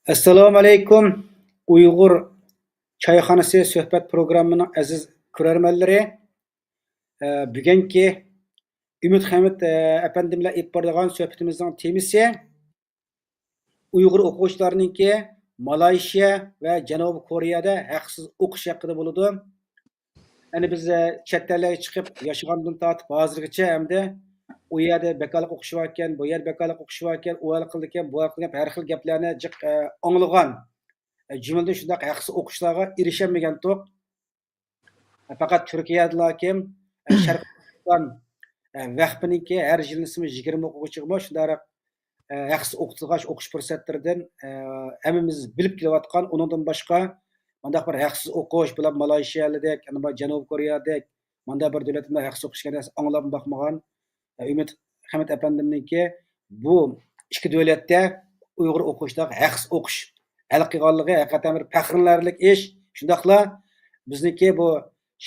Assalomu alaykum. Uyg'ur choyxonasi suhbat programmaning aziz ko'rarmanlari. Bugungi Ümit Hamid efendim bilan olib boradigan suhbatimizning temasi Uyg'ur o'quvchilarningki Malayziya va Janubiy Koreyada haqsiz o'qish haqida bo'ladi. Ya'ni biz chet ellarga chiqib yashagandan tortib hozirgacha hamda u yerda bekorlik o'qishyapkan, bu yer bekorlik o'qishyapkan, u hal qildi ekan, bu hal qilgan har xil gaplarni jiq anglagan. Jumladan shunday haqsiz o'qishlarga erishamagan to'q. Faqat Turkiyadalarkim Sharqiston vaqtninki har yil nisbi 20 o'quvchiga shunday haqsiz o'qitilgan o'qish fursatlaridan hammamiz bilib kelayotgan, undan boshqa bundaq bir haqsiz o'qish bilan Malayziyadek, Janubiy Koreyadek bunda bir davlatda haqsiz o'qishga anglab boqmagan Ümit Hamid efendimninki bu ikki davlatda Uyg'ur o'quvchilar haqsiz o'qish hal qilganligi haqiqatan bir faxrlanarli ish. Shundaqla bizniki bu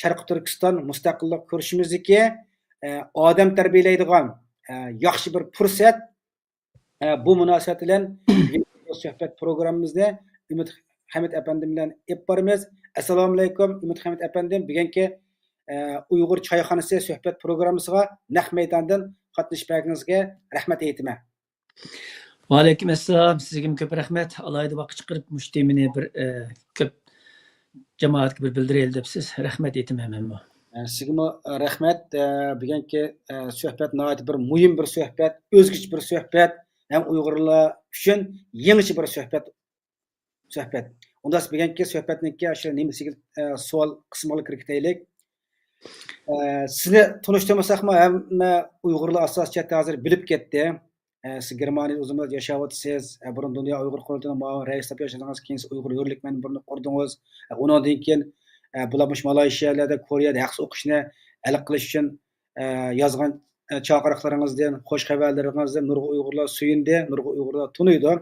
Sharq Turkiston mustaqillik kurishimizdagi odam tarbiyalaydigan yaxshi bir fursat. Bu munosabat bilan suhbat programmamizda Ümit Hamid efendim bilan olib boramiz. Assalomu alaykum Ümit Hamid efendim. Bugungi Uyg'ur choyxonasi suhbat programmasiga naq maydondan qatnashganingizga rahmat aytaman. Va alaykum assalom. Sizga ko'p rahmat. Alayda vaqt chiqarib mush temani bir ko'p jamoatga bir bildiraylik debsiz. Rahmat aytaman men bu. Sizga rahmat. Bugungi suhbat nihoyat bir muhim bir suhbat, o'zgacha bir suhbat, ham Uyg'urlar uchun yangicha bir suhbat. Unda bugungi suhbatniki shu nimasiga savol qismiga kiritaylik. Sizni tanishtirmasakmi, hamma Uyg'urlar asosiyat hozir bilib ketdi. Siz Germaniyada uzun muddat yashayapsiz. Burun Dunyo Uyg'ur qurultiyining muavin raisi bo'lib yashadingiz, keyin Uyg'ur hurlikmani birini qurdingiz. Undan keyin bularmish Malayziyada, Koreyada haqsiz o'qishni hal qilish uchun yozgan chaqiriqlaringizdan, xo'sh xabarlaringizdan nurg'un Uyg'urlar suyundi, nurg'un Uyg'urlar tunuydi.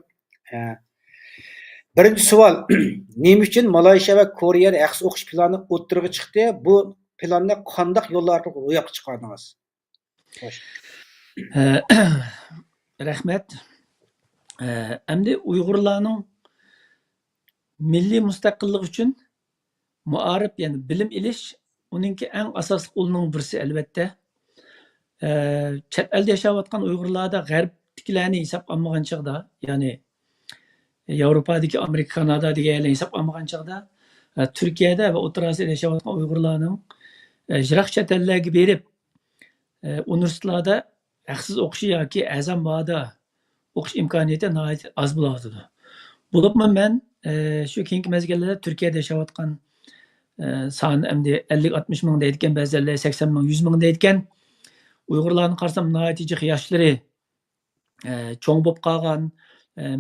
Birinchi savol, nima uchun Malayziya va Koreyada haqsiz o'qish plani o'ttirg'i chiqdi? Bu planni qanday yo'llar orqali ro'yobga chiqardingiz? Xo'sh. Rahmat. Endi Uyg'urlarning milliy mustaqillik uchun muarif, ya'ni bilim ilish uningki eng asosli o'lning birisi albatta. Chet elda yashayotgan Uyg'urlarda g'arbliklarni hisob olmagan chog'da, ya'ni Yevropadagi Amerika, Kanada deganlar hisob olmagan chog'da Turkiyada va O'rta Osiyoda yashayotgan Uyg'urlarning yiroq chet ellarga berib universitetlarda haqsiz o'qishi yoki azam bada o'qish imkoniyati nihoyat oz bo'ladi. Bo'libmi men shu keyingi mezgillarda Turkiyada yashayotgan soni endi 50-60 ming deydigan, ba'zilar 80 ming, 100 ming deydigan Uyg'urlarni qarasam nihoyat jiq yoshlari cho'ng bo'lib qolgan,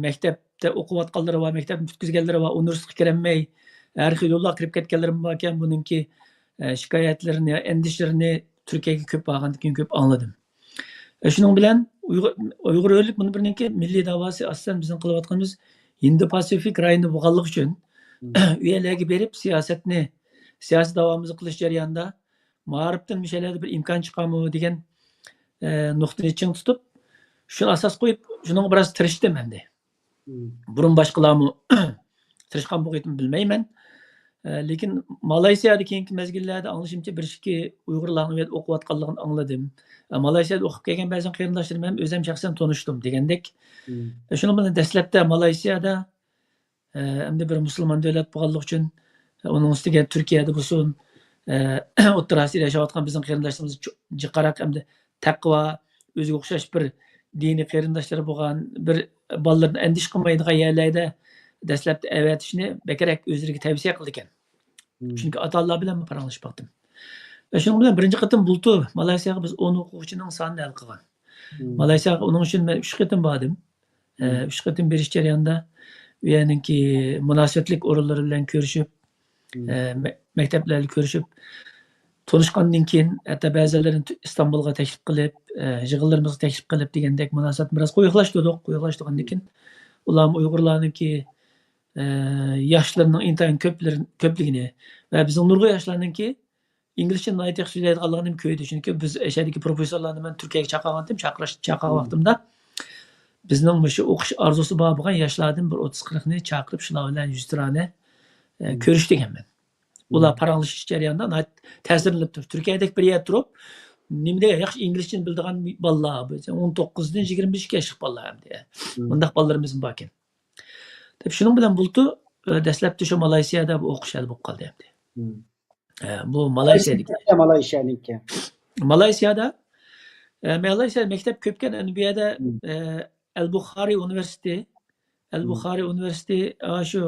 maktabda o'qiyotganlari va maktabni bitkizganlari va universitetga kirolmay har xil yo'llar kirib ketganlari bor ekan. Buningki shikoyatlarini, endishlarini Turkiyaga ko'p borgandan keyin ko'p angladim. Shuning bilan Uyg'ur o'rlik buni birinki milliy da'vosi asosan bizning qilayotganimiz Indo-Pasifik rayoni bo'lganligi uchun u yerlarga berib siyosiy davomimizni qilish jarayonida ma'rifdan mishalarda bir imkon chiqarmi degan nuqtani ching tutib, shuni asos qo'yib, shuning biroz tirishdim endi. Burun boshqalarmi tirishgan bo'lganini bilmayman. Lekin Malayziyada keyingi mezgillarda anglashimcha bir ikki Uyg'urlarning o'qiyotganligini angladim. Malayziyada o'qib kelgan ba'zi qarindoshlarim ham o'zim shaxsan tanishdim degandek. Shuning bilan dastlabda Malayziyada endi bir musulmon davlat bo'lganligi uchun uning ustiga Turkiyada bo'lsin, O'rta Osiyoda yashayotgan bizning qarindoshlarimiz jiqaroq endi taqvo, o'ziga o'xshash bir diniy qarindoshlari bo'lgan, bir bolalarni andish qilmaydigan yerlarda dastlabda avatishni bekarak o'zlariga tavsiya qildi ekan. Chunki ota-onalar bilan paranglashib boqdim. Shuning bilan birinchi qatim bultu Malayziyaga biz 10 o'quvchining sonini hal qilgan. Malayziyaga uning uchun men 3 qatim bordim. 3 qatim berish jarayonida u yerningki munosabatlik o'rinlari bilan ko'rishib, maktablarga ko'rishib, tanishgandan keyin hatto ba'zilarini Istanbulga taklif qilib, yig'inlarimizga taklif qilib degandek munosabat biroz qo'yuqlashtirgandan keyin ular Uyg'urlarningki yoshlarning intayin ko'pligini va bizning nurg'un yoshlarningki inglizcha nihoyat yaxshi so'zlaydiganligini ko'rdi. Chunki biz o'shadagi professorlarni men Turkiyaga chaqirgandim, chaqirgan vaqtimda bizning shu o'qish orzusi bor bo'lgan yoshlardan bir 30-40ni chaqirib shular bilan yuztirani ko'rish deganman. Ular paranglashış jarayonida ta'sirlanib turibdi. Turkiyadagi bir yer turib, nimada yaxshi inglizchani biladigan bolalar, 19dan 25 yoshlik bolalar hamda. Bundaq bolalarimiz bor ekan. Deb shuning bilan bultu dastlabda shu Malayziyada bu o'qish hal bo'lib qoldi hamda. Bu Malayziyadagi. Malayziyada Malayziya maktab ko'pkan bu yerda Al-Buxoriy Universiteti shu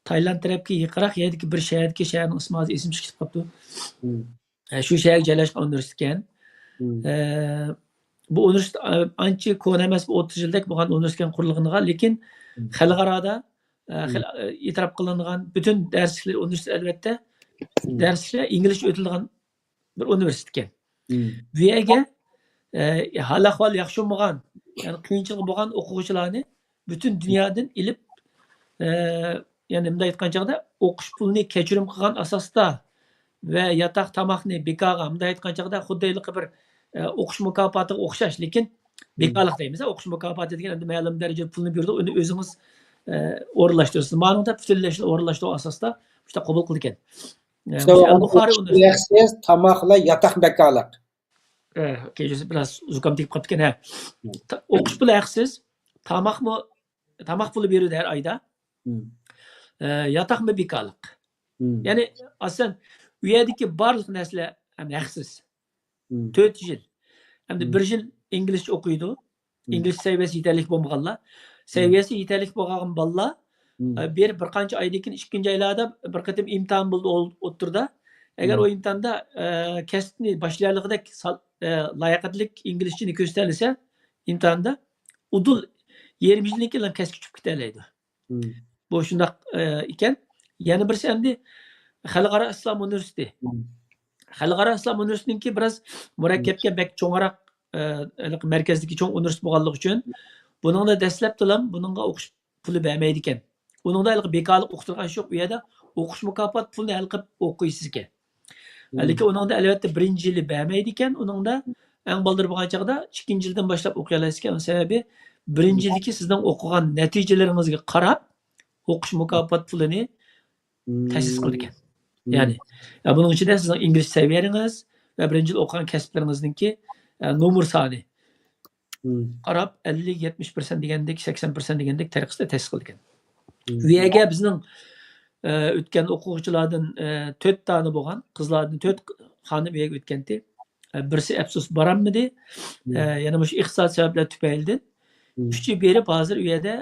Tayland tarafga yaqinroq yerdagi bir shaharning ismi esim chiqib qolibdi. Shu shaharga joylashgan universitet ekan. Bu universitet ancha ko'na emas, 30 yillik bo'lgan universitet qurilganiga, lekin xalqaroda e'tirof qilingan butun darsliklar universitet albatta darslar inglizcha o'tilgan bir universitet ekan. Bu yerga hal ahvol yaxshi bo'lgan, ya'ni qiyinchilik bo'lgan o'quvchilarni butun dunyodan ilib ya'ni bunday aytgan chog'da o'qish pulini kechirim qilgan asosda va yotoq tomoqni bekorga bunday aytgan chog'da xuddi bir o'qish mukofotiga o'xshash, lekin bekorlik deymiz. O'qish mukofoti degan endi ma'lum darajada pulni berdi, uni o'zingiz o'rinlashtirasiz. Ma'lumotda butunlashni o'rinlashtirish asosida shunday qabul qilgan. Al-Buxoriy universiteti tomoqlar yotoq bekorlik. Kechasi biraz zukam tegib qolib ekan. O'qish puli haqsiz, tomoq puli beradi har oyda. Yotoqmi bekorlik. Ya'ni aslən u yerdagi barliq narsa haqsiz. 4 yil. Hamda 1 yil inglizcha o'qiydi. Ingliz saviyasi yetarli bo'lmaganlar. Saviyasi yetarli bo'lgan bolalar bir qancha oydan keyin 2-chi oylarda bir qatim imtihon bo'ldi o'tirdi. Agar o imtihonda kasbni boshlayotganidek layoqatlik inglizchani ko'rsatilsa, imtihonda udul 20 yildan keyin kasb chiqib ketalaydi. Bu shundaq ekan. Yana birisi endi Xalqaro Islom universiteti. Xalqaro Islom universitetiniki biraz murakkabga bak cho'ngroq markazdagi cho'ng universitet bo'lganligi uchun buningda dastlab tilam buningga o'qish puli bermaydi ekan. Uningda bekorlik o'qitilgan yo'q, u yerda o'qish mukofot pulni hal qilib o'qiysiz ekan. Lekin uningda albatta 1-yili bermaydi ekan. Uningda eng baldir bo'lgan chaqda 2-yildan boshlab o'qiy olasiz ekan. Sababi 1-yildagi sizning o'qigan natijalaringizga qarab o'qish mukofot pulini ta'sis qildi ekan. Ya'ni buning ichida sizning ingliz saviyangiz va 1-yil o'qigan kasblaringizningki nomer soni qarab 50-70% degandek, 80% degandek tariqasida ta'sis qildi ekan. Bu yerga bizning o'tgan o'quvchilardan 4 tane bo'lgan, qizlardan 4 xonim yerga o'tgandi. Birisi afsus boramidi, yana shu iqtisod sabablar tufaylidan 3 berib hozir u yerda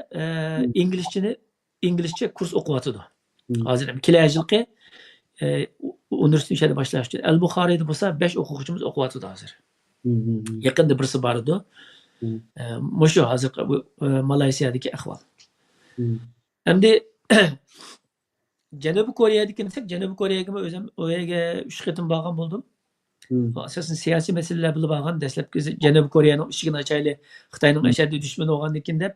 inglizcha kurs o'qiyotdi. Hozir ham kelajaqqa universitet ishida boshlash uchun Al-Buxoriyda bo'lsa 5 o'quvchimiz o'qiyotdi hozir. Yaqinda birisi bor edi. Mushu hozir Malayziyadagi ahvol. Endi Janubiy Koreyadagi kelsak, Janubiy Koreyaga o'zim u yerga 3 qatim borgan bo'ldim. Asosan siyosiy masalalar bilan borgan. Dastlabki Janubiy Koreyaning ishigini ochayli, Xitoyning ashaddiy dushmani bo'lgandan keyin deb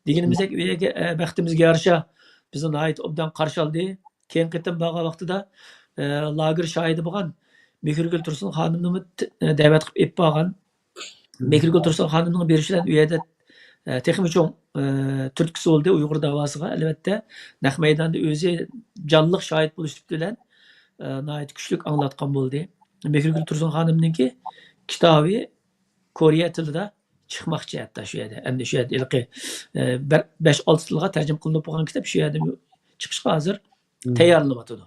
deganimizda u yerga baxtimizga yarasha bizni nihoyat obdan qarshi oldi. Keyin qatim borgan vaqtida lager shohidi bo'lgan Mehrgul Tursun xonimni da'vat qilib ep borgan. Mehrgul Tursun xonimning berishidan u yerda texnik cho'ng turtkisi bo'ldi Uyg'ur davosiga. Albatta, naq maydonda o'zi jonliq shohid bo'lish bilan nihoyat kuchli anglatgan bo'ldi. Mehrgul Tursun xonimningki kitobi Koreya tilida chiqmoqchi hatto shu yerda. Endi shu yerda 5-6 tilga tarjima qilinib bo'lgan kitob shu yerda chiqishga hozir tayyorlanib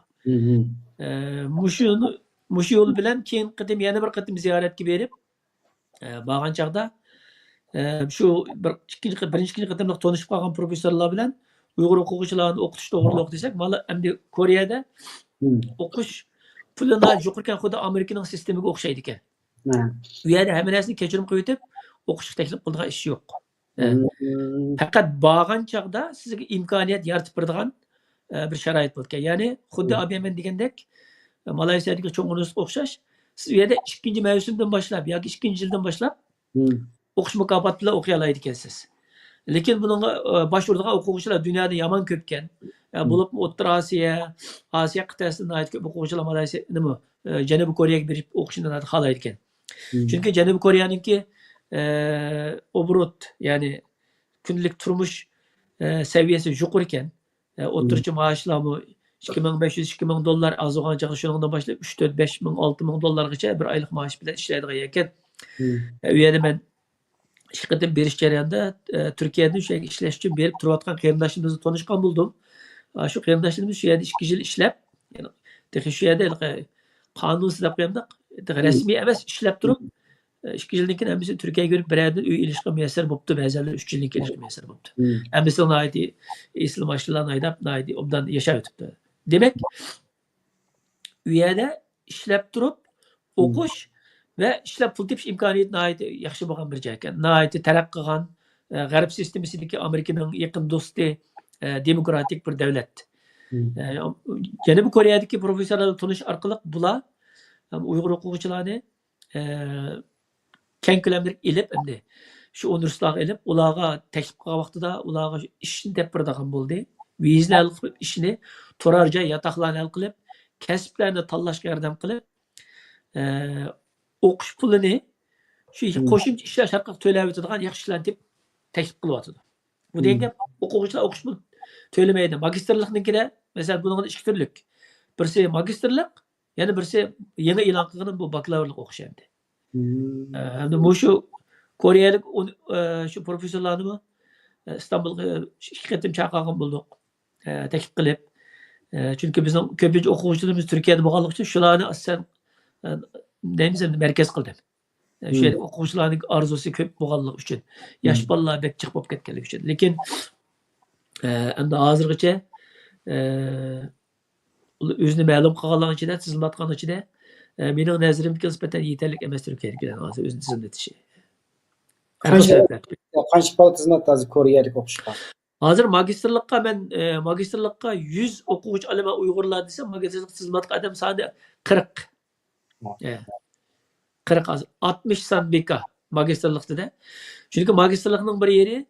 mushu yo'l bilan keyin qatim yana bir qatim ziyoratga berib borgan chaqda shu birinchi qatimliq tanishib qolgan professorlar bilan Uyg'ur o'quvchilarni o'qitish to'g'riliq desak, mana endi Koreyada o'qish pulini yuqorgan xuddi Amerikaning sistemiga o'xshaydi ekan. Bu yerda hamma narsani kechirim qilib o'tib o'qishga taklif qiladigan ish yo'q. Faqat borgan chaqda sizga imkoniyat yaratib beradigan bir sharoit bo'lgan. Ya'ni xuddi ABM degandek Malayziyadagi cho'ng universitetga o'xshash, siz u yerda 2-mavsumdan boshlab yoki 2-yildan boshlab o'qish mukofoti bilan o'qiy oladi ekansiz. Lekin bunga bosh uradigan o'quvchilar dunyoda yomon ko'pkan. Bo'lib O'rta Osiyo qit'asida ko'p o'quvchilar Malayziya Janubiy Koreyaga berib o'qishni xohlaydi ekan. Chunki Janubiy Koreyaningki obrot, ya'ni günlük turmuş seviyesi yuqur ekan. O'tirchi maoshlarmi 2500-2000 dollar az bo'lgan chog'i shundan boshlab 3-4-5000 6000 dollargacha bir oylik maosh bilan ishlaydigan ekan. U yerda men ikki qatim berish jarayonida Turkiyada o'sha ishlash uchun berib turayotgan qarindoshlarimizni tanishgan bo'ldim. Shu qarindoshlarimiz shu yerda 2 yil ishlab, shu yerda qonunsiz deb qo'yamdiq, rasmiy emas ishlab turib 2 yildan keyin hammasi Turkiyaga kelib bir yerda uy ilishga muyassar bo'libdi, ba'zilar 3 yildan keyin muyassar bo'libdi. Hammasi noiti islom ashlarni aydab, noiti obdan yashab o'tibdi. Demak, u yerda ishlab turib o'qish ve ishlab pul tepish imkoniyati noiti yaxshi bo'lgan bir joy ekan. Noiti taraqqiy qilgan g'arb sistemasidagi Amerikaning yaqin do'sti demokratik bir davlat. Janubiy Koreyadagi professorlarni tanish orqali bular Uyg'ur o'quvchilarni keng ko'lamda ilib endi shu universitetga ilib ularga taklif qilgan vaqtida ularga ishni deb beradigan bo'ldi. Vizlar qilib ishni turar joy yotoqlarni hal qilib, kasblarni tanlashga yordam qilib, o'qish pulini shu qo'shimcha ishlash orqali to'lab o'tadigan yaxshi ishlarni deb taklif qilyapti. Bu degan o'quvchilar o'qish pul to'lamaydi. Magistrliknikida masalan buning ikki turlik. Birisi magistrlik, yana birisi yangi e'lon qilgan bu bakalavrlik o'qish endi. Hamda bu shu Koreyalik shu professorlarni İstanbulga ikki qatim chaqirgan bo'ldik. Taklif qilib. Chunki bizning ko'pincha o'quvchilarimiz Turkiyada bo'lganligi uchun shularni asosan deymiz endi markaz qildim. Shu yerda o'quvchilarning orzusi ko'p bo'lganligi uchun, yosh bolalar bek chiqib bo'lib ketganligi uchun. Lekin endi hozirgacha o'zini ma'lum qilganlar ichida, tizimlatgan ichida mening nazarimga nisbatan yetarli emas Turkiyaliklar hozir o'zini tizimlatishi. Qancha pul tizimlat hozir Koreyalik o'qishga? Hozir magistrlikka 100 o'quvchi olaman Uyg'urlar desam, magistrlik tizimlatga odam soni 40. 40 hozir 60 son beka magistrlikda. Chunki magistrlikning bir yeri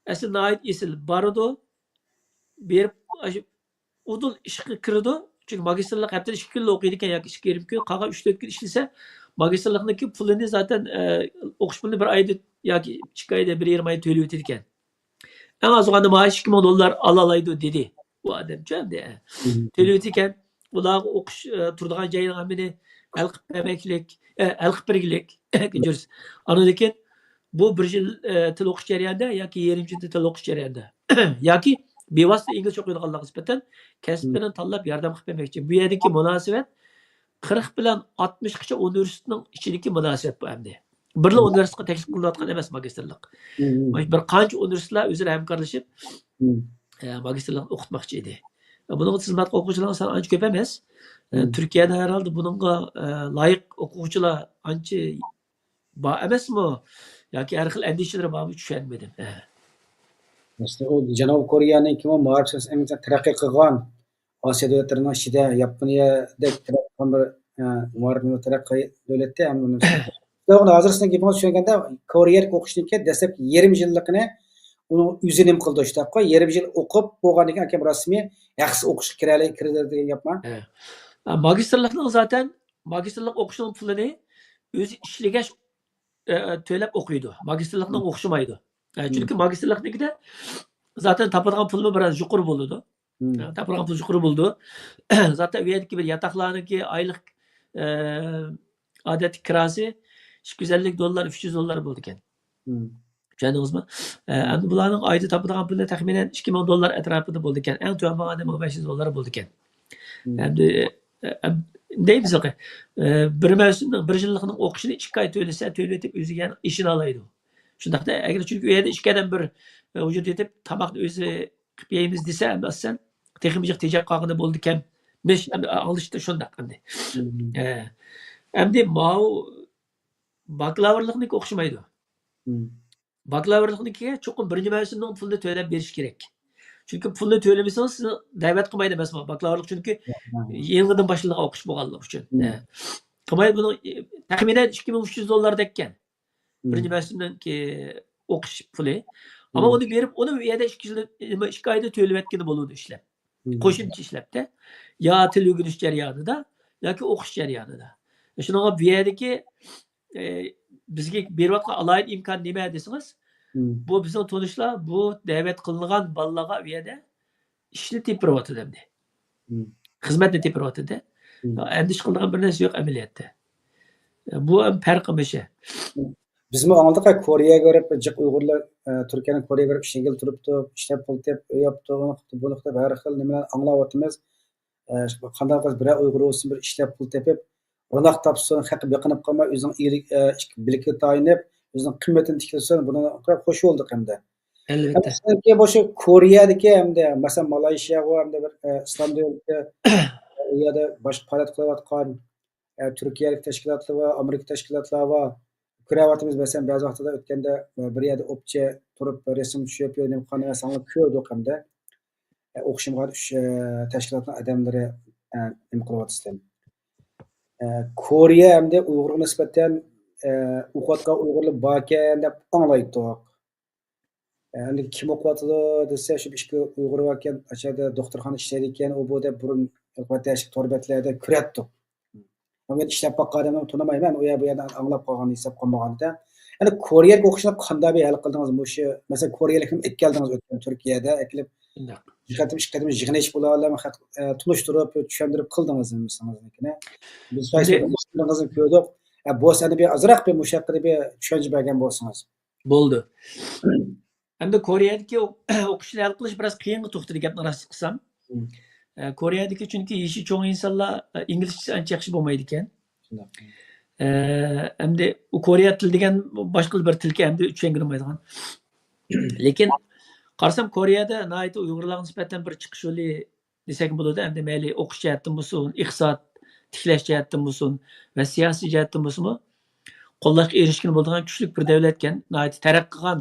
asli nait esil bardi, berib udul ishga kirdi. Chunki magistrlik haftada 2 kun o'qiydi ekan yoki 2,5 kun, qolgan 3-4 kun ishlasa, magistrlikniki pulini zaten o'qish pulini bir oyda yoki 2 oyda 1,5 oy to'lab o'tadi ekan. En az olganda maaş 2000 dolar alalaydı dedi. Bu adam çömde. Televizyon ular okuş turduğun jaylarga meni alqib bermaklik, alqib bergilik. Görürsüz. Anadaki bu bir yil til o'qish jarayonida yoki yarim yil til o'qish jarayonida yoki bevosita inglizcha o'qiydiganlarga nisbatan kasb bilan tanlab yordam qilib bermoqchi. Bu yerdagi munosabat 40 bilan 60 gacha universitetning ichidagi munosabat bu endi. Birla universitetga taklif qilayotgan emas magistrlik. Bir qancha universitetlar o'zaro hamkorlashib magistrlik o'qitmoqchi edi. Buning tizimlat o'quvchilar soni ancha ko'p emas. Turkiyada herhalde buningga loyiq o'quvchilar ancha bor emasmi? Yoki har xil andishalar bormi tushunmadim. İşte o Janubiy Koreyaning kim ma'rifat eng taraqqiy qilgan Osiyo davlatlarining ichida Yaponiyadek bir ma'rifat taraqqiy davlatda ham buni hozir sizning gapingizni tushunganda koreyalik o'qishniki dastlab yarim yillikni uni o'zini nima qildi işte qo'y yarim yil o'qib bo'lgandan keyin akam rasmiy yaxshi o'qishga kiradi degan gapmi? Magistrlikning zaten magistrlik o'qishning pulini o'zi ishlagash to'lab o'qiydi. Magistrlikning o'xshamaydi. Chunki magistrliknikida zaten topadigan pulni biroz yuqori bo'ladi. Topadigan pul yuqori bo'ldi. Zaten u yerdagi bir yotoqlarniki oylik odatda kirasi 250 dolar, 300 dolar bo'ldi ekan. Tushundingizmi? Endi bularning oyda topadigan puli taxminan 2000 dolar atrofida bo'ldi ekan. Eng to'g'ri bo'lganda 1500 dolar bo'ldi ekan. Endi deymiz ki bir mavsumning bir yillikning o'qishini 2 oy to'lasa, to'lab etib o'ziga ishini oladi. Shundaqda agar chunki u yerda 2 odam bir vujud etib tomoqni o'zi qilib yeymiz desa, asosan texnik tejab qolganda bo'ldi ekan. Mesh olishda shundaq endi. Endi mau bakalavrlikniki o'xshamaydi. Bakalavrliknikiga cho'qim birinchi mavsumning pulini to'lab berish kerak. Chunki pulni to'lamasangiz sizni da'vat qilmaydi emasmi bakalavrlik chunki yangidan boshlangan o'qish bo'lganligi uchun. Qilmaydi buni taxminan 2300 dollar dekkan. Birinchi mavsumdagi o'qish puli. Ammo uni berib, uni u yerda 2 oyda to'lab etgani bo'ladi ishlab. Qo'shimcha ishlabda yo til o'rganish jarayonida yoki o'qish jarayonida. Shunga bu yerdagi bizga berayotgan alohida imkon nima desangiz, Bu bizim tanışlar bu davet kılıngan balaga bir yerde işini tepiriyotdi demdi. Hizmetni tepiriyotdi de. Endiş kılıngan bir narsa yok ameliyatta. Bu hem farkı bir şey. Bizmi anladık Kore'ye görüp cık Uygurlar Türkiye'nin Kore'ye görüp işe turuptu, işte pul tep yaptı, onu qıptı, bunu qıptı, her xil nimeler anlavatımız. Qanday qız bir Uygur olsun bir işlep pul tepip, onaq tapsın, haqı beqinib qalmay, özüň bilikli tayinip, özüň qimmetini tikilsin, buna hoş olduk hem de. Elbette. Sanki boşu Kore'deki hem de, mesela Malaysiya hem de bir İslam devleti ya da başka faaliyet kılavatkan Türkiye'lik teşkilatlar var, Amerika teşkilatlar var. Kravatımız mesela bazı haftada ötkende bir yerde opçe turup resim şu yapıyor, ne kanı sanlık köydük hem de. Okşumga teşkilatın adamları imkılavat istem. Koriye hem de Uygur'a nispeten uqatqa Uygurlu baken dep anlaydık. Yani kim okuyatılı dese şu işki Uygur vaken aşağıda doktorxana işleydikken o bu dep burun teşkil torbetlerde küretdik. Men işlep bakqanymdan tunamayman, o ya bu yerden anlap qalgan hesap qalmaganda. Yani Koreyaga o'qishni qanday bir hal qildingiz? Mushu mesela Koreyalikni ilk keldingiz o'tgan Turkiyada, ekilib işkatim jig'in ish bo'la olami tunishtirib, tushuntirib qildingizmi siznikini? Biz faysizligingizni ko'rdik. Bu seni bir azroq bir mushaqqada bir tushuncha bergan bo'lsangiz. Bo'ldi. Endi Koreyadagi o'qishni hal qilish biroz qiyinga to'xtadi gapni rost qilsam. Koreyadagi chunki yashi cho'ng insonlar inglizcha ancha yaxshi bo'lmaydi ekan. Endi u Koreya tili degan boshqa bir tilga endi tushuntirmaydigan. Lekin qarasam Koreyada nihoyat Uyg'urlarga nisbatan bir chiqish yo'li desak bo'ladi. Endi mayli o'qish jihatdan bo'lsin, iqtisod tiklash jihatdan bo'lsin va siyosiy jihatdan bo'lsinmi, qo'llashga erishgan bo'ladigan kuchli bir davlat ekan. Nihoyat taraqqiy qilgan.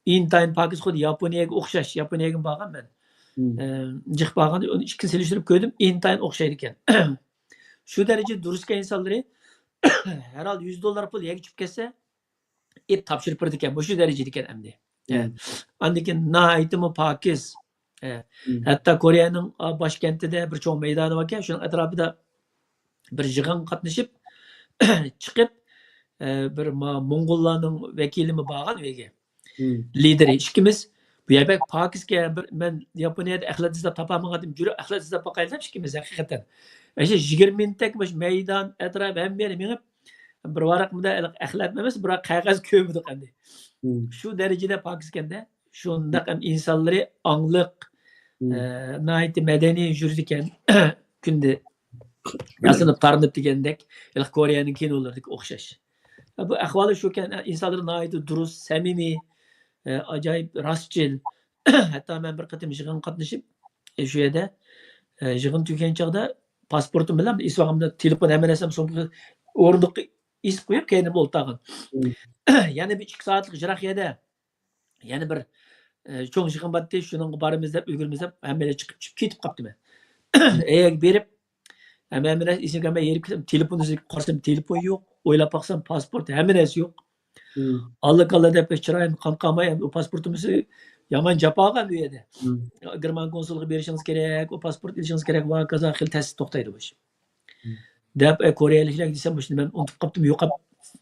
İntayin Pakistan xuddi Yaponiyaga o'xshash. Yaponiyaga borgan men. Jiq borganda uni ikkisini selishtirib ko'rdim, intayin o'xshaydi ekan. Shu darajada durustga insonlari har hol $100 pul yegib ketsa, topshirib berdi ekan. Bu shu darajada ekan endi. Andan keyin nihoyatmi pokis. Hatto Koreyaning boshkentida bir cho'ng maydoni bor ekan, shuning atrofida bir yig'in qatnashib chiqib bir Mo'ng'ullarning vakilimi borgan uyga. Lideri ikkimiz bu yerda Pokisga men Yaponiyada axlat izlab topolmagandim. Jurib axlat izlab boqaylik ikkimiz haqiqatan. O'sha 20 minutlik maydon atrof hamma yeri minib bir varaqmida axlat emas, biroq qog'oz ko'mdik endi. Shu darajada Pokistanda shundaq ham insonlari angliq, nihoyat madaniy yurdi ekan. Kunda yasinib tarinib degandek, Koreyaning kinolarida o'xshash. Bu ahvoli shu ekan, insonlar nihoyat durust, samimiy, acayip rastçıl. Hatta ben bir qatim yig'in qatnashib, shu yerda yig'in tugagan chog'da pasportim bilan isvog'imda telefon hamma narsam so'nggi o'rindiqqa is qo'yib keyin o'ltag'in. Yana bir 2 soatlik jiroqiyada yana bir cho'ng yig'in batdi, shuning borimiz deb ulgurmiz deb hammalar chiqib ketib qolibdi men. Berib hamma narsa esimga yerib ketdim. Telefonni qarasam telefon yo'q, o'ylab baqsam pasport hamma narsa yo'q. Allah deb chiroyim qanqamay o pasportimizni yaman japoga bu yerda. German konsulluğu berishingiz kerak, o pasport ilishingiz kerak va kaza xil ta'sir to'xtaydi bu ish. Deb Koreyaliklar desam, shuni men unutib qoldim, yo'qab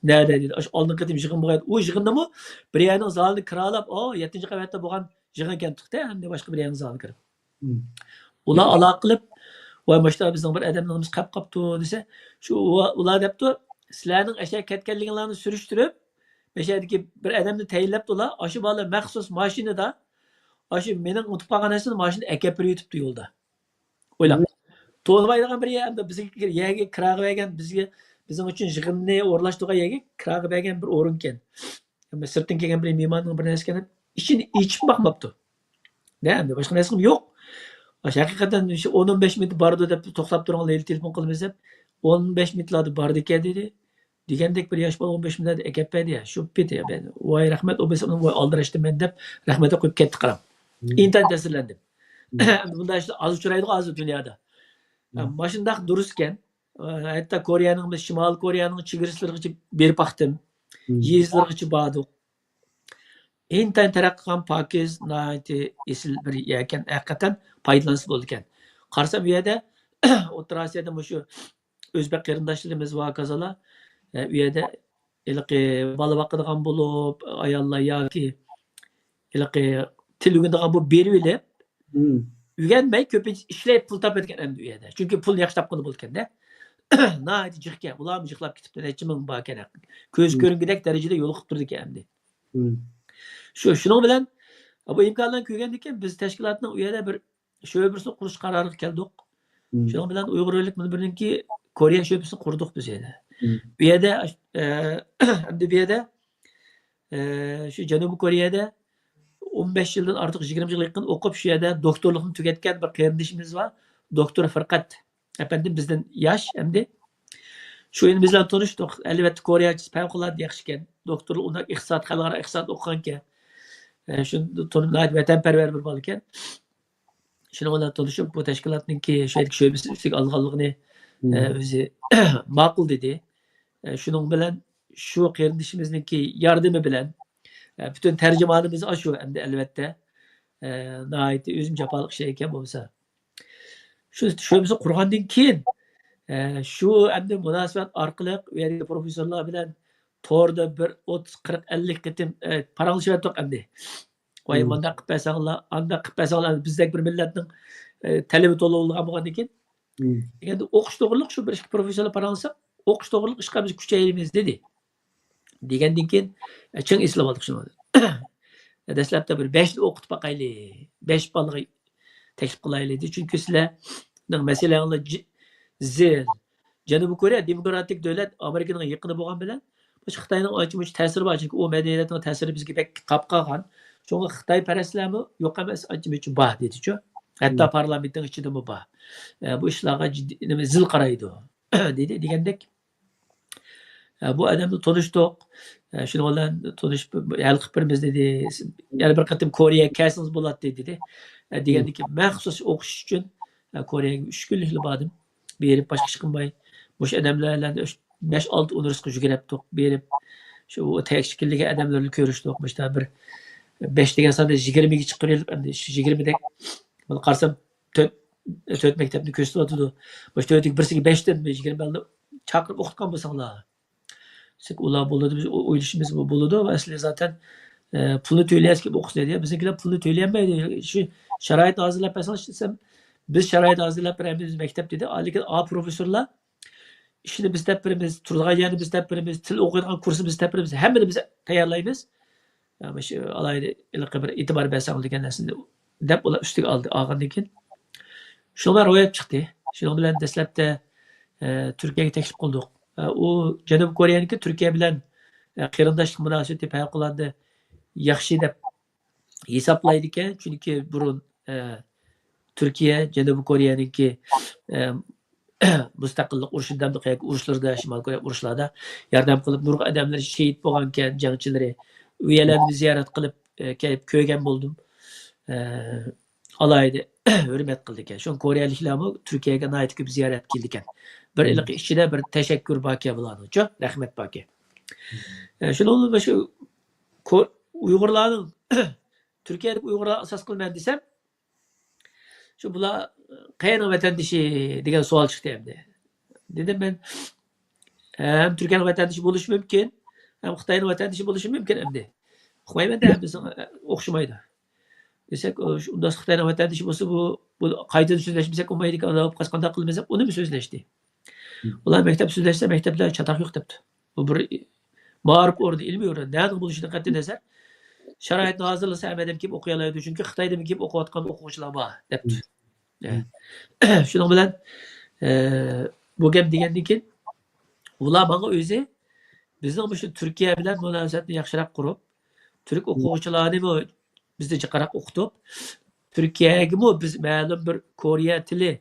nada dedi. Oldin qatim yig'in bo'lgan. U yig'indami bir yerning zalini kiralab, 7-qavatda bo'lgan yig'in ekan to'xta, hamda boshqa bir yerning zalini kirib. Ular aloqa qilib, voy boshda bizning bir odamimiz qolib qopti desa, shu ular debdi, sizlarning ashya ketganligingizni surishtirib Beşerdeki bir adamni tayinlabdilar. Aşı bola maxsus mashinada, aşı mening unutib qolgan narsani mashinada akab bir yutibdi yo'lda. O'ylab. To'lmaydigan bir yerda bizga yerga kirag'i bergan, bizim uchun yig'inni o'rlashtirgan yerga kirag'i bergan bir o'rin ekan. Sirtdan kelgan bir mehmonning bir narsa ekan, ishini ichib boqmabdi. Endi boshqa narsa yo'q. Haqiqatan 10-15 minut bordi deb to'xtab turgan telefon qilib deb 15 minutlarda bordi ekan dedi. Degandek bir yosh bola 15 minutda ekapadi ya, shu peti ya ben. Voy rahmat, o besini voy aldirishdi men deb rahmatga qo'yib ketdi qaram. Intan ta'sirlandim. Bunda işte az uchraydi az dunyoda. Mashindaq durustkan, hatta Koreyaning, Shimol Koreyaning chegirasigacha berib baqdim. Yezlargacha bordik. Intan taraqqan pokiz, nihoyat esil bir ekan, haqiqatan foydalansa bo'ldi ekan. Qarasam bu yerda O'rta Osiyada shu o'zbek qarindoshlarimiz va kazalar u yerda bola boqadigan bo'lib, ayollar yoki til o'rganadigan bo'lib berib olib, o'rganmay ko'pincha ishlayib pul topadigan endi u yerda. Chunki pulni yaxshi topqani bo'lganda. Nəhayət jiqkan. Ular jiqlab ketibdi. Neçə min bor ekan. Ko'z ko'ringidek darajada yo'liqib turdi ekan endi. Shuning bilan bu imkonlarni ko'rgandan keyin biz tashkilotning u yerda bir sho'basini qurish qaroriga keldik. Shuning bilan Uyg'urlik birinki Koreya sho'basini qurdik biz yerda. Bu yerda endi bu yerda shu Janubiy Koreyada 15 yildan ortiq 20 yil yaqin o'qib shu yerda doktorlikni tugatgan bir qarindishimiz bor. Doktor Firqat efendim bizden yaş hem de şu yıl bizden tanıştık. Elbette Koreyacı fevkalade yaxşı ekan. Doktor onlar iqtisod, xalqaro iqtisod o'qigan ekan. Shuni tanib vatanparvar bir bola ekan. Shuni bilan tanishib bu tashkilotninki sho'basi ustiga olganligini o'zi ma'qul dedi. Shuning bilan shu qarindishimizniki yordami bilan butun tarjimonimiz shu endi albatta nihoyatda o'zim jafoliq ish ekan bo'lsa. Shu sho'basini qurgandan keyin shu endi munosabat orqali u yerdagi professorlar bilan to'rda bir 30-40-50 qitim paranglashib endi. Voy bunda qilib bersanglar, anda qilib bersanglar bizdek bir millatning talabi to'la bo'lgandan keyin endi o'qish to'g'riliq shu bir ikki professorlar paranglasa, o'qish to'g'riliq ishga biz kuchayamiz dedi. Degandan keyin ching eslab oldik shuni. Dastlabda bir 5 yil o'qitib boqayli, 5 bolaga teklif qilayli dedi. Chunki sizlarning masalanglar zil Janubiy Koreya demokratik davlat Amerikaning yaqini bo'lgan bilan bu Xitoyning ancha-muncha ta'siri bor. Chunki u madaniyatning ta'siri bizga bek qolib qolgan. Shunga Xitoy parastlarmi yo'q emas, ancha-muncha bor dedi-ku. Hatto parlamentning ichidami bor. Bu ishlarga jiddiy zil qaraydi dedi. Degandek bu odamni tanishdik. Shuni bilan tanishib hal qilib birimiz dedi. Yana bir qatim Koreyaga kelsangiz bo'ladi dedi. Degandek maxsus o'qish uchun Koreyaga 3 kunlik bordim. Berib boshqa ish qilmay, o'sha odamlar bilan 5-6 universitetga yuguribdik. Berib shu tashkillik odamlarni ko'rishdik. Boshda bir 5 degan sonda 20 ga chiqarilib, endi shu 20 dek buni qarsam 4 maktabni ko'rsatyapti. Boshda o'tik birsiga 5 dan 20 balni chaqirib o'qitgan bo'lsanglar. Siz ular bo'ladi, biz o'ylashimiz bo'ladi va asli zaten pulni to'laysiz deb o'qish dedi. Biznikilar pulni to'layolmaydi. Shu sharoit hozirlab bersangiz desam, biz sharoit hozirlab beramiz maktab dedi. Lekin professorlar ishni biz deb beramiz, turadigan yerni biz deb beramiz, til o'qiydigan kursni biz deb beramiz. Hammani biz tayyorlaymiz. Yani shu alayda bir e'tibor bersangiz degan narsani deb ular ustiga olgandan keyin shular ro'yab chiqdi. Shuning bilan dastlabda Turkiyaga taklif qildik. U Janubiy Koreyaniki Turkiya bilan qarindoshlik munosabati favqulodda yaxshi deb hisoblaydi ekan. Chunki burun Turkiya Janubiy Koreyaniki mustaqillik urushidan urushlarda, Shimoliy Koreya urushlarida yordam qilib nurg'a odamlar shahid bo'lgan ekan, jangchilari. U yerlarni ziyorat qilib kelib ko'rgan bo'ldim. Alayda hurmat qildi ekan. Shu koreyaliklarmi Turkiyaga nihoyat ko'p ziyorat keldi ekan. Bir iliq ichida bir tashakkur baka bo'ladi-ku, rahmat baka. Shuning shu Uyg'urlarning Turkiyada Uyg'urlar asos qilmaydi desam, shu bular qayerning vatandoshi degan savol chiqdi endi. Dedim men ham Turkiyaning vatandoshi bo'lishi mumkin, ham Xitoyning vatandoshi bo'lishi mumkin endi. Qo'ymayman-da biz o'xshamaydi. Desak, unda Xitoyning vatandoshi bo'lsa bu qaytadan so'zlashmasak olmaydi ekan, qanday qilmasak uni so'zlashdi. Ular maktab so'zlashsa, maktablar chatoq yo'q debdi. Bu bir ma'rif o'rni, ilmiy o'rni. Nima bo'lishidan qat'iy nazar, sharoitni hozirlasa ham kelib o'qiy oladi, chunki Xitoydan kelib o'qiyotgan o'quvchilar bor debdi. Shuning bilan bu gap degandan keyin ular menga o'zi bizning shu Turkiya bilan munosabatni yaxshiroq qurib, turk o'quvchilarni bizda chiqarib o'qitib, Turkiyaga biz ma'lum bir Koreya tili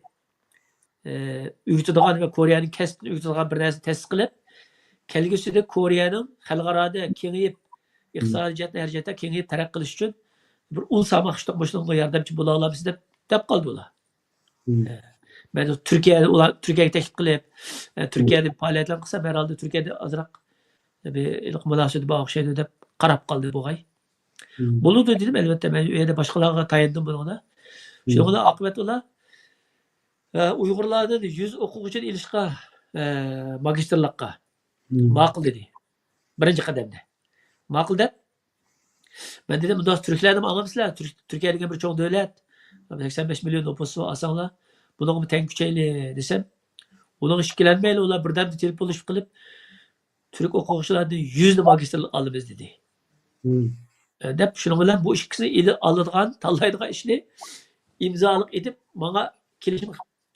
o'rgatadigan va Koreyaning kasbini o'rgatadigan bir narsa ta'sis qilib, kelgusida Koreyaning xalqaroda kengayib, iqtisodiy jihatdan har jihatdan kengayib taraqqiy qilish uchun bir ul samoqishliq boshlangan yordamchi bo'la olamiz deb qoldi ular. Ben Türkiye'ye teklif qilib, Türkiye'de faoliyatlar qilsa, herhalde Türkiye'de azroq bir munosabat bor o'xshaydi deb qarab qoldi bu g'ay. Bo'ladi dedim, albatta men u yerda boshqalarga tayindim buni. Shunga oqibat ular Uyg'urlarni 100 o'quvchini ilishga magistrlikqa ma'qul dedi. Birinci qadamda. Ma'qul deb. Ben dedim, bundoq Türklerni anlamsizlar. Türkiye degan bir cho'ng davlat. 85 million nüfusu asanglar. Bunga teng kuchayli desem, ular ikkilanmayli, ular birdamda telefon qilib, Türk o'quvchilardan 100 magistrlik olamiz dedi. Deb shuning bilan bu ikkisini oladigan, tanlaydigan ishni imzolik etib, menga kelishim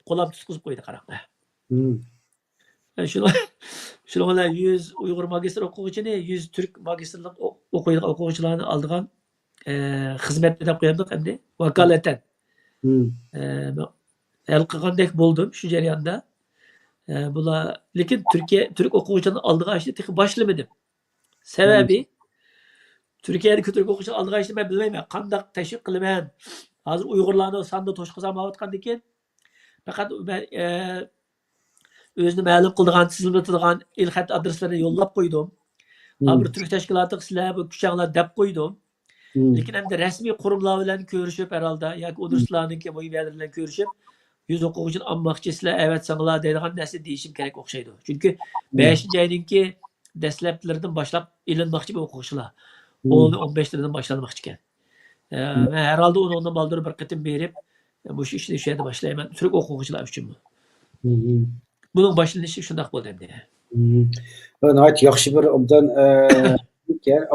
qo'lab tutqizib qo'ydi qaranglar. Shuning bilan 100 Uyg'ur magistr o'quvchini, 100 Türk magistrlik o'qiydigan o'quvchilarni oldigan xizmat deb qo'yamdik endi vakolatan. Hal qilgandek bo'ldim shu jarayonda. Bular lekin Türk o'quvchilarni oldigan ishni texi boshlamadim. Sababi Türkiye'deki Türk o'quvchilar oldigan ishni men bilmayman. Qanday tashviq qilaman? Hozir Uyg'urlarni sonda to'shqizmayotgan ekan. Faqat men o'zini ma'lum qiladigan, tizimlatadigan il-xat adreslarini yo'llab qo'ydim. Bir Türk tashkiloti sizlar bu kuchanglar deb qo'ydim. Lekin endi rasmiy qurumlar bilan ko'rishib herhalde yoki universitetlarniki bu yerlar bilan ko'rishib 100 o'quvchini olmoqchi sizlar evet sanglar deydigan narsa deyishim kerak o'xshaydi. Chunki 5-oyninki dastlablardan boshlab ilinmoqchi bu o'quvchilar. 10-15lardan boshlanmoqchi ekan. Men herhalde ondan baldır bir qitim berib bu ishni shu yerda boshlayman. Türk o'quvchilar uchun bu. Bunun boshlanishi shunday bo'ldi endi. Nihoyat yaxshi bir obdan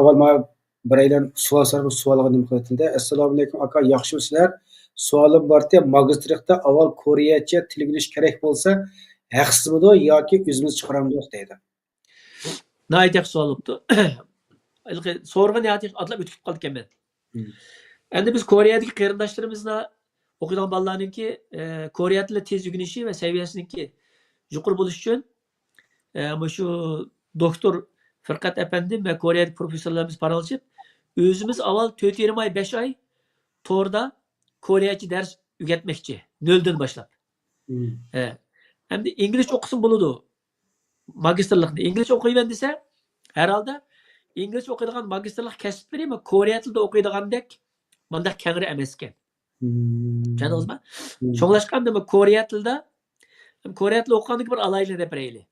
avval men biraylar sualga nima qilatildi. Assalomu alaykum aka, yaxshimisizlar? Savolim borda, magistrlikda avval koreyacha til bilish kerak bo'lsa, haqsizmidi yoki o'zimiz chiqaramiz deydi. Nihoyat yaxshi savol bo'ldi. So'rg'an yoki atlab o'tib qolgan men. Endi biz Koreyadagi qarindoshlarimizni o'qigan bolalarningki Koreya tili tez o'rganishi va saviyasiniki yuqori bo'lish uchun shu doktor Firqat efendim ve Koreyalik profesörlerimiz paralashib, o'zimiz avval 4,5 ay 5 ay to'rda Koreyacha ders o'rgatmoqchi, noldan boshlab. Endi inglizcha o'qisin bo'ladi. Magistrlikni inglizcha o'qiyman desa, herhalde inglizcha o'qiydigan magistrlik kasblari Koreya tilida o'qiydigandek bunday kengri emas ekan. Tushundingizmi? Sho'nglashganda Koreya tilida Koreya tilida o'qiganlik bir alayli deb berayli.